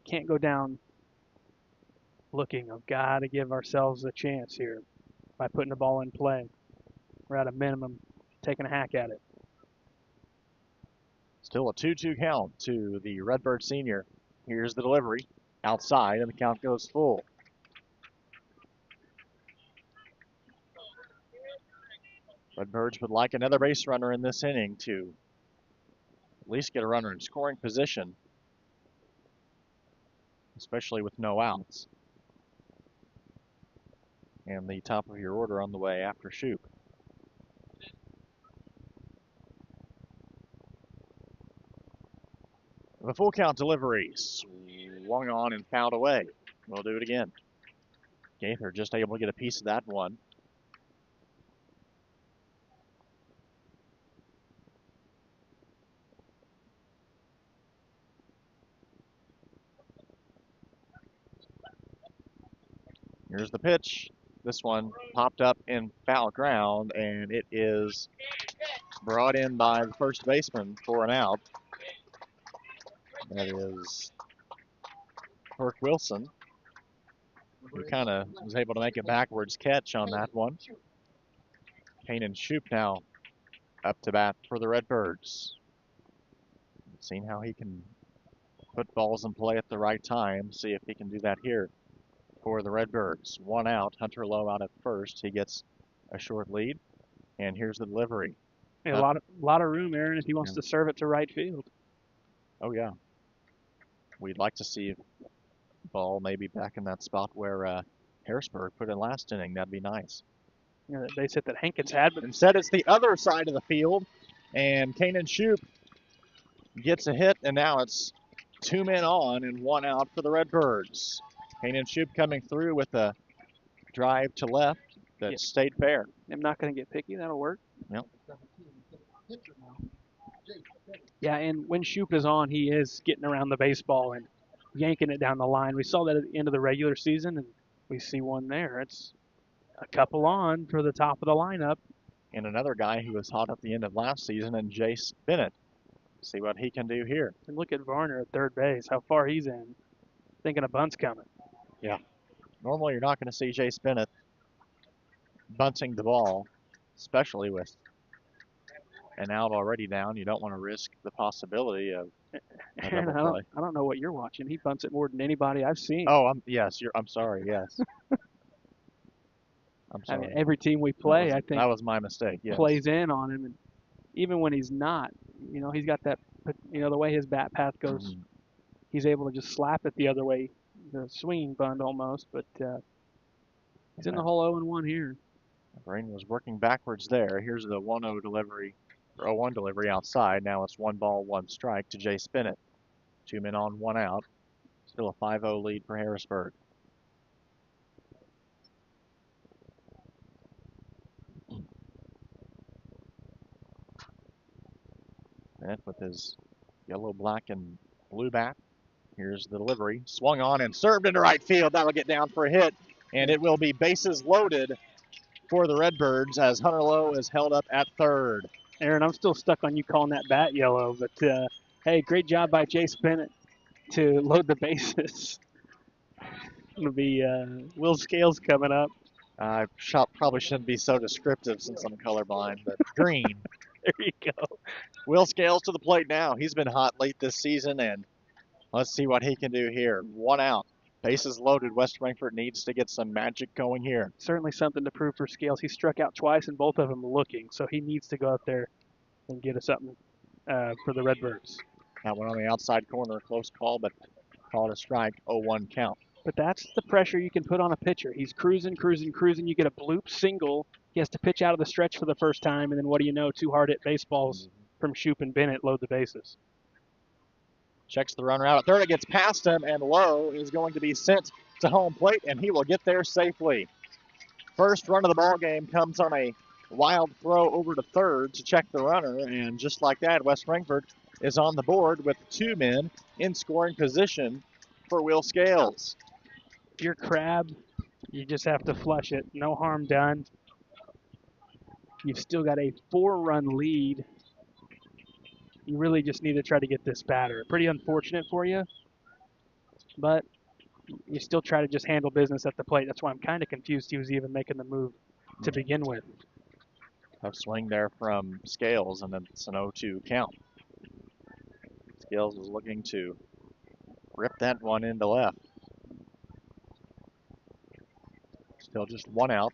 can't go down looking. I've got to give ourselves a chance here by putting the ball in play. We're at a minimum taking a hack at it. Still a 2-2 count to the Redbird senior. Here's the delivery outside, and the count goes full. Redbirds would like another base runner in this inning to at least get a runner in scoring position, especially with no outs. And the top of your order on the way after Shoup. The full count delivery. Swung on and fouled away. We'll do it again. Gaither just able to get a piece of that one. Here's the pitch. This one popped up in foul ground, and it is brought in by the first baseman for an out. That is Kirk Wilson, who kind of was able to make a backwards catch on that one. Kanan Shoup now up to bat for the Redbirds. Seeing how he can put balls in play at the right time. See if he can do that here for the Redbirds. One out, Hunter Lowe out at first. He gets a short lead, and here's the delivery. Yeah, a lot of room, Aaron, if he wants to serve it to right field. Oh yeah. We'd like to see ball maybe back in that spot where Harrisburg put in last inning. That'd be nice. Yeah, that base hit that Hankins had, but instead it's the other side of the field, and Kanan Shoup gets a hit, and now it's 2 men on and 1 out for the Redbirds. Kanan Shoup coming through with a drive to left that stayed fair. I'm not going to get picky. That'll work. Yep. Yeah, and when Shoup is on, he is getting around the baseball and yanking it down the line. We saw that at the end of the regular season, and we see one there. It's a couple on for the top of the lineup. And another guy who was hot at the end of last season, and Jace Bennett. See what he can do here. And look at Varner at third base, how far he's in. Thinking a bunt's coming. Yeah. Normally you're not going to see Jace Bennett bunting the ball, especially with an out already down. You don't want to risk the possibility of a double play. I don't know what you're watching. He bunts it more than anybody I've seen. Oh, I'm sorry. Yes. I'm sorry. I mean, every team we play, I think that was my mistake. Yes. Plays in on him, and even when he's not, he's got that. The way his bat path goes, he's able to just slap it the other way, the swinging bunt almost. But he's in the whole 0-1 here. Brain was working backwards there. Here's the 1-0 delivery, or 0-1 delivery outside. Now it's 1 ball, 1 strike to Jace Bennett. 2 men on, 1 out. Still a 5-0 lead for Harrisburg. Bennett with his yellow, black, and blue bat. Here's the delivery. Swung on and served into right field. That'll get down for a hit. And it will be bases loaded for the Redbirds as Hunter Lowe is held up at third. Aaron, I'm still stuck on you calling that bat yellow, but hey, great job by Jace Bennett to load the bases. It'll be Will Scales coming up. I probably shouldn't be so descriptive since I'm colorblind, but green. There you go. Will Scales to the plate now. He's been hot late this season, and let's see what he can do here. 1 out. Bases loaded. West Frankfort needs to get some magic going here. Certainly something to prove for Scales. He struck out twice, and both of them looking, so he needs to go out there and get us something for the Redbirds. That one on the outside corner, close call, but called a strike, 0-1 count. But that's the pressure you can put on a pitcher. He's cruising. You get a bloop single. He has to pitch out of the stretch for the first time, and then what do you know? 2 hard-hit baseballs from Shoup and Bennett load the bases. Checks the runner out at third. It gets past him, and Lowe is going to be sent to home plate, and he will get there safely. First run of the ball game comes on a wild throw over to third to check the runner, and just like that, West Frankfort is on the board with 2 men in scoring position for Will Scales. If you're Crab, you just have to flush it. No harm done. You've still got a 4-run lead. You really just need to try to get this batter. Pretty unfortunate for you, but you still try to just handle business at the plate. That's why I'm kind of confused he was even making the move to begin with. Tough swing there from Scales, and it's an 0-2 count. Scales is looking to rip that one into left. Still just 1 out.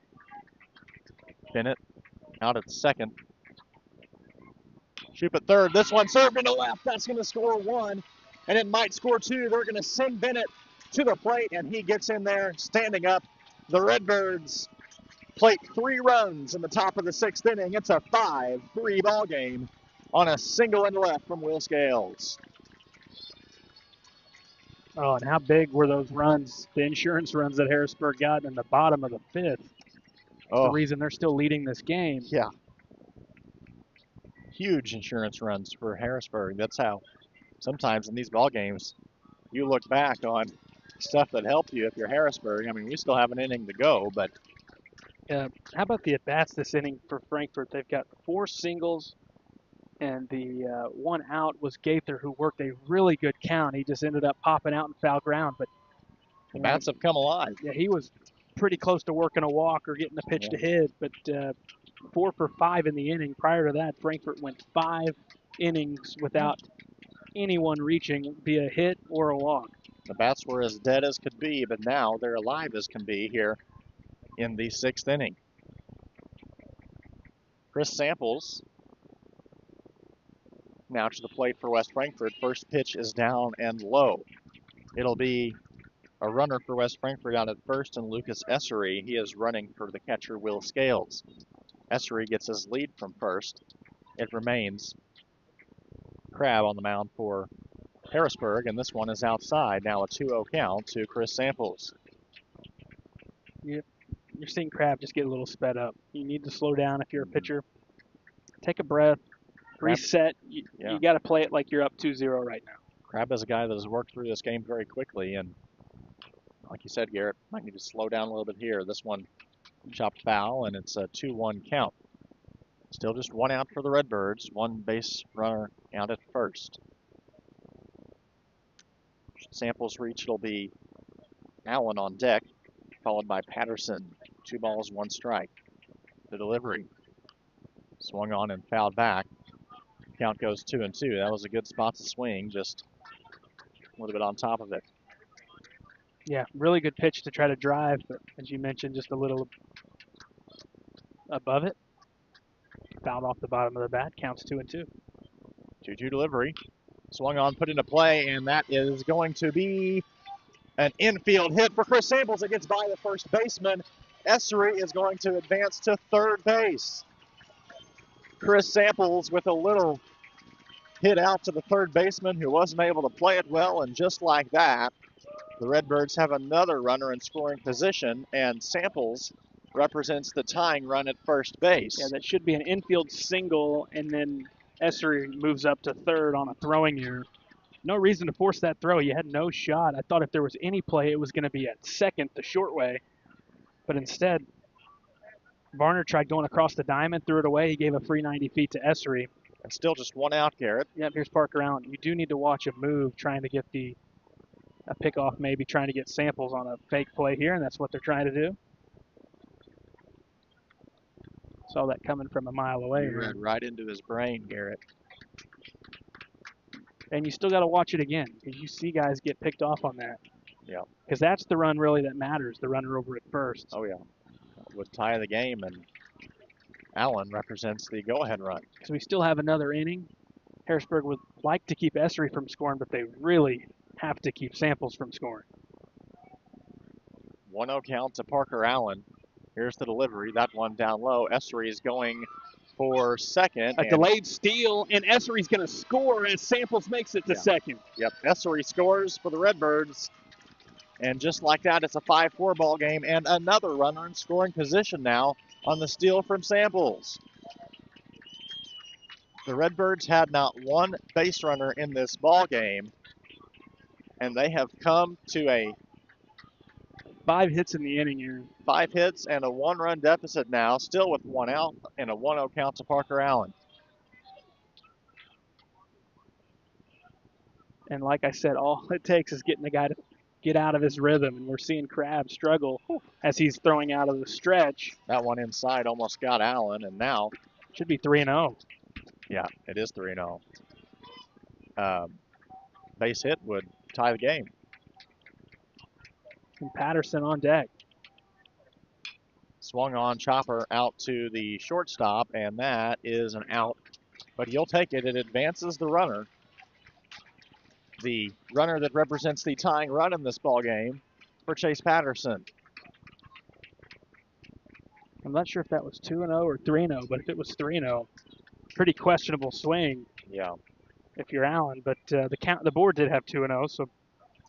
Bennett out at second. Shoup at third. This one served into left. That's going to score 1, and it might score 2. They're going to send Bennett to the plate, and he gets in there standing up. The Redbirds plate 3 runs in the top of the 6th inning. It's a 5-3 ball game on a single into left from Will Scales. Oh, and how big were those runs, the insurance runs that Harrisburg got in the bottom of the fifth? The reason they're still leading this game. Yeah. Huge insurance runs for Harrisburg. That's how sometimes in these ball games you look back on stuff that helped you if you're Harrisburg. I mean, we still have an inning to go, but How about the at-bats this inning for Frankfort? They've got 4 singles, and the one out was Gaither, who worked a really good count. He just ended up popping out in foul ground, but the bats have come alive. yeah, he was pretty close to working a walk or getting a pitch to hit, but 4 for 5 in the inning. Prior to that, Frankfort went 5 innings without anyone reaching via hit or a walk. The bats were as dead as could be, but now they're alive as can be here in the 6th inning. Chris Samples now to the plate for West Frankfort. First pitch is down and low. It'll be a runner for West Frankfort out at first, and Lucas Essery. He is running for the catcher, Will Scales. Essery gets his lead from first. It remains Crabb on the mound for Harrisburg, and this one is outside. Now a 2-0 count to Chris Samples. Yep. You're seeing Crabb just get a little sped up. You need to slow down if you're a pitcher. Take a breath, reset. You got to play it like you're up 2-0 right now. Crabb is a guy that has worked through this game very quickly, and like you said, Garrett, might need to slow down a little bit here. This one chopped foul, and it's a 2-1 count. Still just one out for the Redbirds, one base runner out at first. Samples reach, it'll be Allen on deck, followed by Patterson. 2 balls, 1 strike. The delivery. Swung on and fouled back. Count goes 2-2. That was a good spot to swing, just a little bit on top of it. Yeah, really good pitch to try to drive, but as you mentioned, just a little above it. Fouled off the bottom of the bat, counts 2-2. 2-2 delivery. Swung on, put into play, and that is going to be an infield hit for Chris Samples. It gets by the first baseman. Essery is going to advance to third base. Chris Samples with a little hit out to the third baseman who wasn't able to play it well, and just like that, the Redbirds have another runner in scoring position, and Samples represents the tying run at first base. Yeah, that should be an infield single, and then Essery moves up to third on a throwing error. No reason to force that throw. You had no shot. I thought if there was any play, it was going to be at second, the short way. But instead, Varner tried going across the diamond, threw it away. He gave a free 90 feet to Essery. And still just one out, Garrett. Yep, here's Parker Allen. You do need to watch a move trying to get a pickoff, maybe trying to get Samples on a fake play here, and that's what they're trying to do. Saw that coming from a mile away. You read right into his brain, Garrett. And you still got to watch it again because you see guys get picked off on that. Yeah. Because that's the run really that matters, the runner over at first. Oh, yeah. With tie of the game, and Allen represents the go-ahead run. Because we still have another inning. Harrisburg would like to keep Essery from scoring, but they really have to keep Samples from scoring. 1-0 count to Parker Allen. Here's the delivery. That one down low. Essery is going for second. A delayed steal, and Essery's going to score as Samples makes it to second. Yep, Essery scores for the Redbirds. And just like that, it's a 5-4 ball game, and another runner in scoring position now on the steal from Samples. The Redbirds had not one base runner in this ball game, and they have come to a 5 hits in the inning here. 5 hits and a 1-run deficit now, still with 1 out, and a 1-0 count to Parker Allen. And like I said, all it takes is getting the guy to get out of his rhythm, and we're seeing Crabb struggle as he's throwing out of the stretch. That one inside almost got Allen, and now should be 3-0. Yeah, it is 3-0. Base hit would tie the game. And Patterson on deck. Swung on chopper out to the shortstop, and that is an out. But he'll take it. It advances the runner. The runner that represents the tying run in this ball game for Chase Patterson. I'm not sure if that was 2-0 or 3-0, but if it was 3-0, pretty questionable swing. Yeah. If you're Allen, but the board did have 2-0, so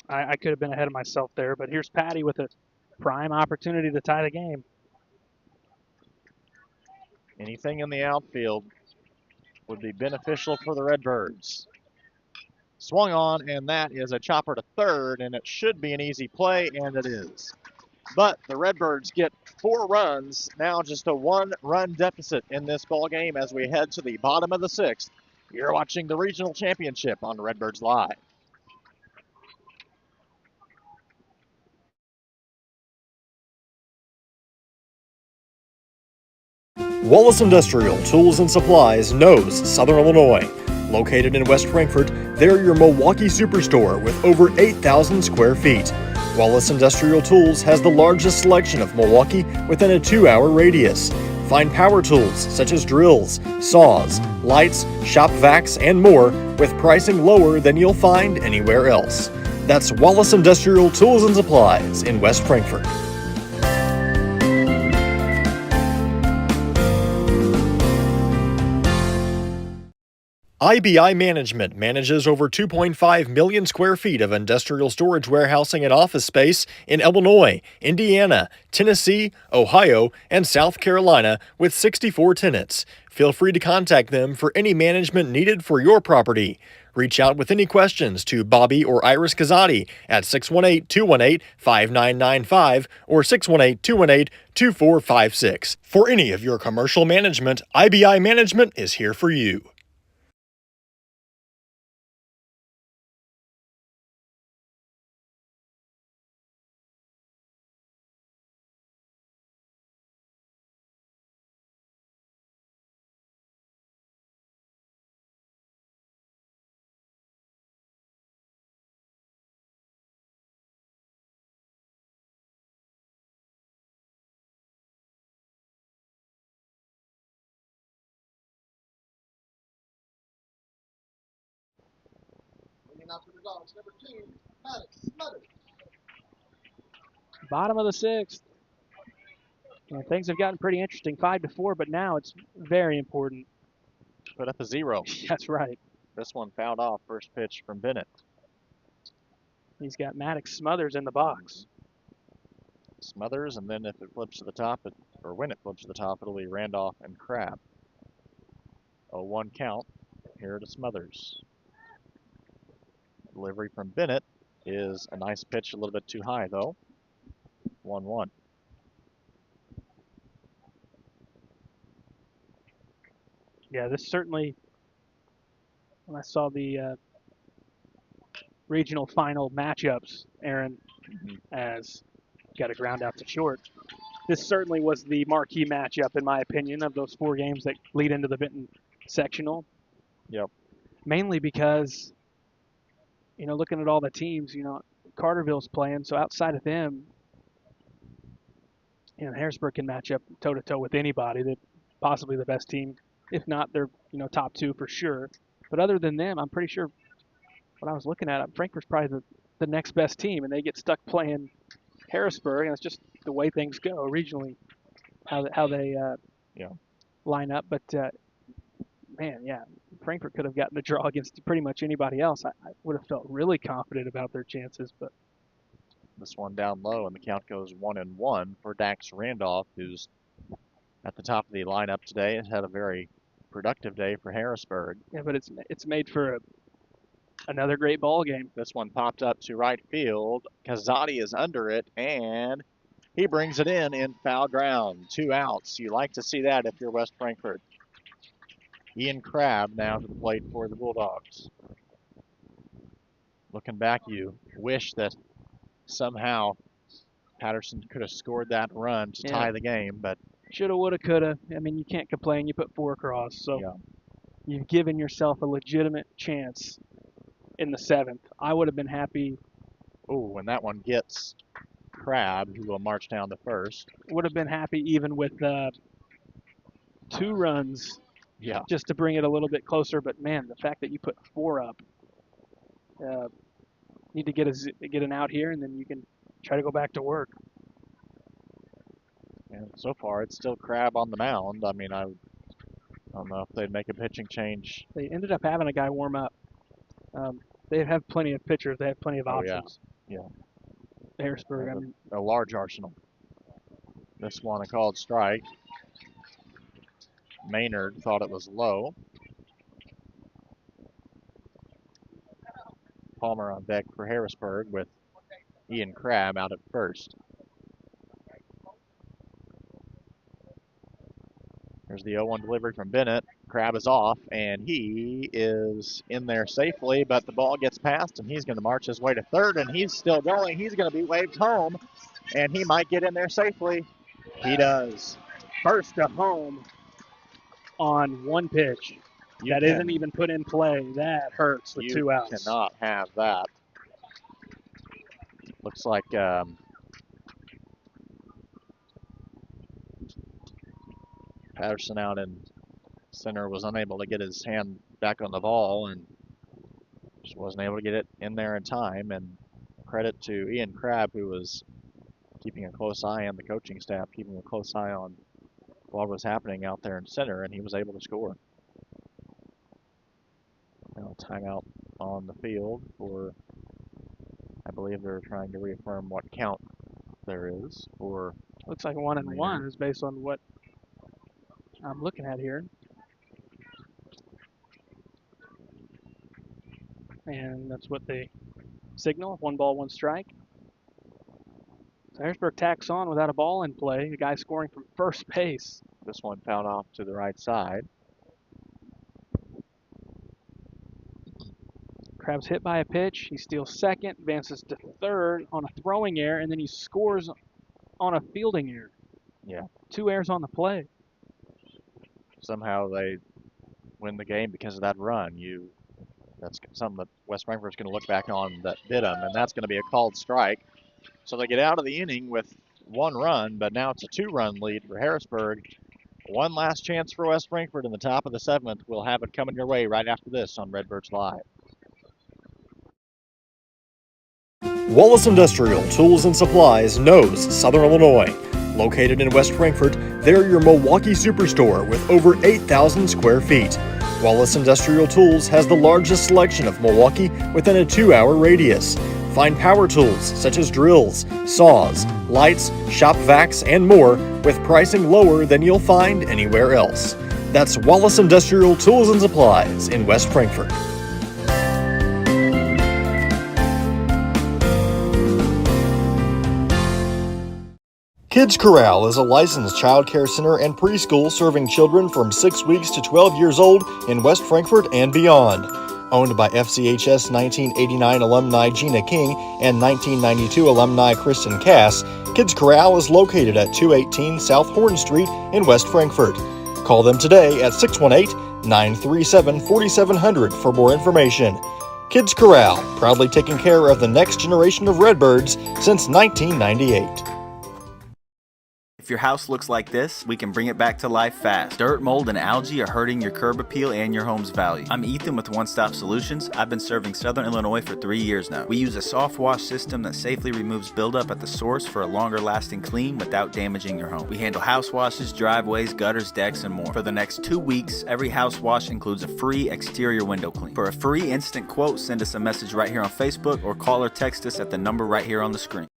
I could have been ahead of myself there, but here's Patty with a prime opportunity to tie the game. Anything in the outfield would be beneficial for the Redbirds. Swung on, and that is a chopper to third, and it should be an easy play, and it is. But the Redbirds get 4 runs, now just a 1-run deficit in this ball game as we head to the bottom of the 6th. You're watching the regional championship on Redbirds Live. Wallace Industrial Tools and Supplies knows Southern Illinois. Located in West Frankfort, they're your Milwaukee superstore with over 8,000 square feet. Wallace Industrial Tools has the largest selection of Milwaukee within a 2-hour radius. Find power tools such as drills, saws, lights, shop vacs, and more with pricing lower than you'll find anywhere else. That's Wallace Industrial Tools and Supplies in West Frankfort. IBI Management manages over 2.5 million square feet of industrial storage warehousing and office space in Illinois, Indiana, Tennessee, Ohio, and South Carolina with 64 tenants. Feel free to contact them for any management needed for your property. Reach out with any questions to Bobby or Iris Kazadi at 618-218-5995 or 618-218-2456. For any of your commercial management, IBI Management is here for you. Bringing out for the Dogs, number 2, Maddox Smothers. Bottom of the 6th. And things have gotten pretty interesting, 5-4, but now it's very important. Put up a 0. That's right. This one fouled off. First pitch from Bennett. He's got Maddox Smothers in the box. Smothers, and then if it flips to the top, or when it flips to the top, it'll be Randolph and Crabb. 0-1 count here to Smothers. Delivery from Bennett is a nice pitch, a little bit too high though. 1-1. Yeah, this certainly, when I saw the regional final matchups, Aaron, as got a ground out to short, this certainly was the marquee matchup, in my opinion, of those 4 games that lead into the Benton sectional. Yep. Mainly because, looking at all the teams, Carterville's playing, so outside of them, Harrisburg can match up toe-to-toe with anybody. They're possibly the best team. If not, they're, top 2 for sure. But other than them, I'm pretty sure when I was looking at it, Frankfurt's probably the next best team, and they get stuck playing Harrisburg, and it's just the way things go regionally, how they line up. But, man, yeah, Frankfurt could have gotten a draw against pretty much anybody else. I would have felt really confident about their chances, but this one down low, and the count goes 1-1 for Dax Randolph, who's at the top of the lineup today and had a very productive day for Harrisburg. Yeah, but it's made for another great ball game. This one popped up to right field. Kazadi is under it, and he brings it in foul ground. 2 outs. You like to see that if you're West Frankfort. Ian Crabb now to the plate for the Bulldogs. Looking back, you wish that somehow Patterson could have scored that run to tie the game, but shoulda, woulda, coulda. I mean, you can't complain. You put 4 across, so you've given yourself a legitimate chance in the 7th. I would have been happy. Oh, when that one gets Crabb, who will march down to first. Would have been happy even with 2 runs, just to bring it a little bit closer. But man, the fact that you put 4 up, need to get an out here, and then you can try to go back to work. And so far, it's still Crabb on the mound. I mean, I don't know if they'd make a pitching change. They ended up having a guy warm up. They have plenty of pitchers. They have plenty of options. Yeah. Harrisburg. Have I mean, a large arsenal. This one a called strike. Maynard thought it was low. Palmer on deck for Harrisburg with Ian Crabb out at first. There's the 0-1 delivery from Bennett. Crabb is off, and he is in there safely, but the ball gets passed, and he's going to march his way to third, and he's still going. He's going to be waved home, and he might get in there safely. He does. first to home on one pitch. That isn't even put in play. That hurts with 2 outs. You cannot have that. Looks like Patterson out in center was unable to get his hand back on the ball and just wasn't able to get it in there in time. And credit to Ian Crabb, who was keeping a close eye on the coaching staff, keeping a close eye on what was happening out there in center, and he was able to score. Now timeout on the field for, I believe they're trying to reaffirm what count there is for. Looks like 1-1 is based on what I'm looking at here. And that's what they signal, 1 ball, 1 strike. So Harrisburg tacks on without a ball in play. The guy scoring from first base. This one fouled off to the right side. Crabb's hit by a pitch. He steals second, advances to third on a throwing error, and then he scores on a fielding error. Yeah. 2 errors on the play. Somehow they win the game because of that run. That's something that West Frankfurt's going to look back on that bit them, and that's going to be a called strike. So they get out of the inning with 1 run, but now it's a 2-run lead for Harrisburg. One last chance for West Frankfurt in the top of the 7th. We'll have it coming your way right after this on Redbirds Live. Wallace Industrial Tools and Supplies knows Southern Illinois. Located in West Frankfort, they're your Milwaukee superstore with over 8,000 square feet. Wallace Industrial Tools has the largest selection of Milwaukee within a 2-hour radius. Find power tools such as drills, saws, lights, shop vacs, and more with pricing lower than you'll find anywhere else. That's Wallace Industrial Tools and Supplies in West Frankfort. Kids Corral is a licensed child care center and preschool serving children from 6 weeks to 12 years old in West Frankfort and beyond. Owned by FCHS 1989 alumni Gina King and 1992 alumni Kristen Cass, Kids Corral is located at 218 South Horn Street in West Frankfort. Call them today at 618-937-4700 for more information. Kids Corral, proudly taking care of the next generation of Redbirds since 1998. If your house looks like this, we can bring it back to life fast. Dirt, mold, and algae are hurting your curb appeal and your home's value. I'm Ethan with One Stop Solutions. I've been serving Southern Illinois for 3 years now. We use a soft wash system that safely removes buildup at the source for a longer lasting clean without damaging your home. We handle house washes, driveways, gutters, decks, and more. For the next 2 weeks, every house wash includes a free exterior window clean. For a free instant quote, send us a message right here on Facebook or call or text us at the number right here on the screen.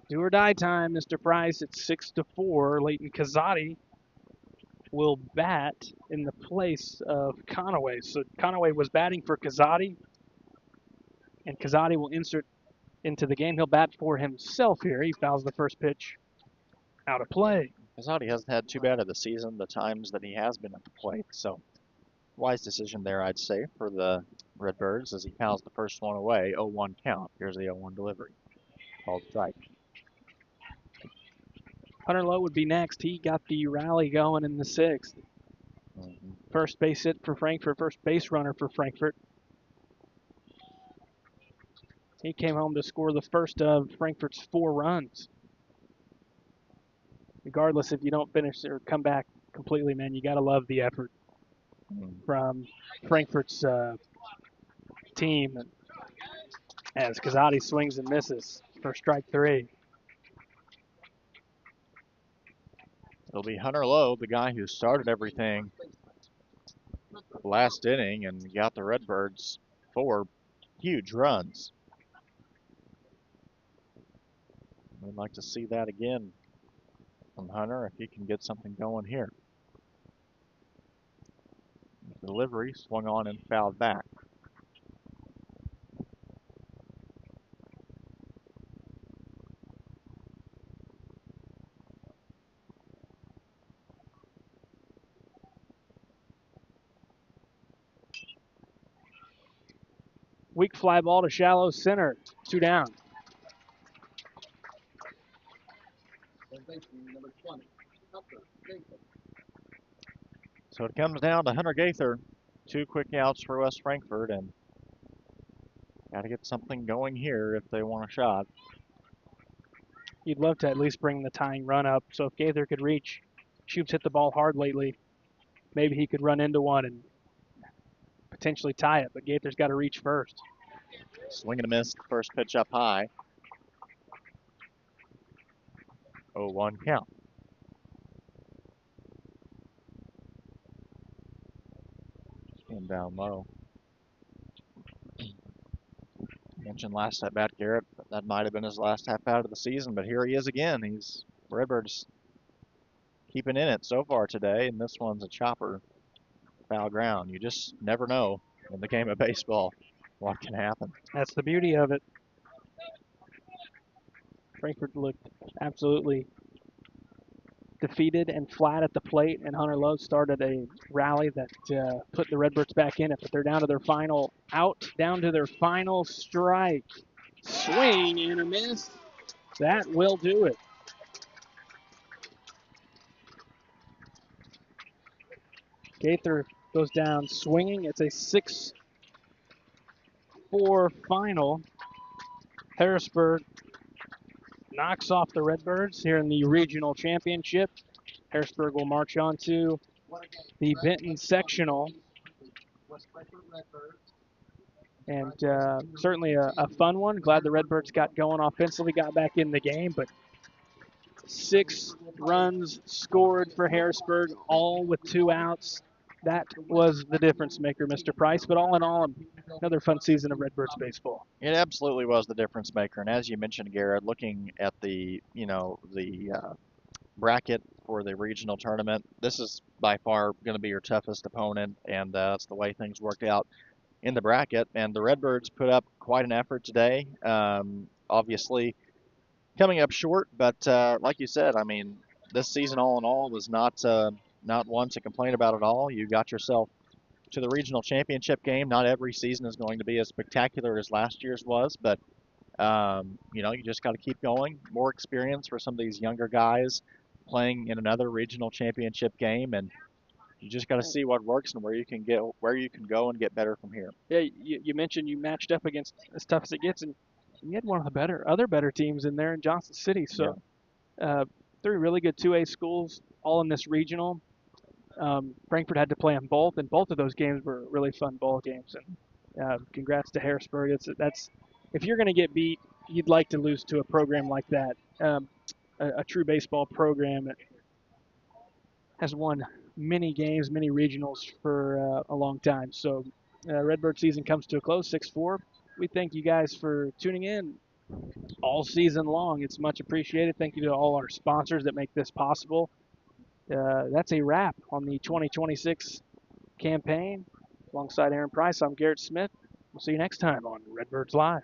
Do or die time, Mr. Price. It's 6-4. Leighton Kazadi will bat in the place of Conaway. So Conaway was batting for Kazadi, and Kazadi will insert into the game. He'll bat for himself here. He fouls the first pitch out of play. Kazadi hasn't had too bad of the season, the times that he has been at the plate. So wise decision there, I'd say, for the Redbirds as he fouls the first one away. 0-1 count. Here's the 0-1 delivery. Called strike. Hunter Lowe would be next. He got the rally going in the 6th. First base hit for Frankfurt, first base runner for Frankfurt. He came home to score the first of Frankfurt's 4 runs. Regardless if you don't finish or come back completely, man, you got to love the effort from Frankfurt's team. As Kazadi swings and misses for strike 3. It'll be Hunter Lowe, the guy who started everything last inning and got the Redbirds 4 huge runs. We'd like to see that again from Hunter if he can get something going here. The delivery swung on and fouled back. Weak fly ball to shallow center. 2 down. So it comes down to Hunter Gaither. 2 quick outs for West Frankfort, and got to get something going here if they want a shot. You'd love to at least bring the tying run up. So if Gaither could reach, Shoop's hit the ball hard lately. Maybe he could run into one and potentially tie it, but Gaither's got to reach first. Swing and a miss, first pitch up high. 0-1 count. And down low. Mentioned last at bat, Garrett, that might have been his last half out of the season, but here he is again. Redbirds keeping in it so far today, and this one's a chopper, foul ground. You just never know in the game of baseball what can happen. That's the beauty of it. Frankfurt looked absolutely defeated and flat at the plate, and Hunter Lowe started a rally that put the Redbirds back in it, but they're down to their final out, down to their final strike. Swing and a miss. That will do it. Gaither goes down swinging. It's a 6-4 final. Harrisburg knocks off the Redbirds here in the regional championship. Harrisburg will march on to the Benton sectional. And certainly a fun one. Glad the Redbirds got going offensively, got back in the game, but 6 runs scored for Harrisburg, all with 2 outs. That was the difference maker, Mr. Price. But all in all, another fun season of Redbirds baseball. It absolutely was the difference maker. And as you mentioned, Garrett, looking at the bracket for the regional tournament, this is by far going to be your toughest opponent, and that's the way things worked out in the bracket. And the Redbirds put up quite an effort today. Obviously, coming up short, but like you said, I mean, this season all in all was not one to complain about at all. You got yourself to the regional championship game. Not every season is going to be as spectacular as last year's was, but you just got to keep going. More experience for some of these younger guys playing in another regional championship game, and you just got to see what works and where you can go and get better from here. Yeah, you mentioned you matched up against as tough as it gets, and you had one of the other better teams in there in Johnson City. So 3 really good 2A schools, all in this regional. Frankfurt had to play them both, and both of those games were really fun ball games. And congrats to Harrisburg. That's if you're going to get beat, you'd like to lose to a program like that, a true baseball program that has won many games, many regionals for a long time. So Redbird season comes to a close, 6-4. We thank you guys for tuning in all season long. It's much appreciated. Thank you to all our sponsors that make this possible. That's a wrap on the 2026 campaign. Alongside Aaron Price, I'm Garrett Smith. We'll see you next time on Redbirds Live.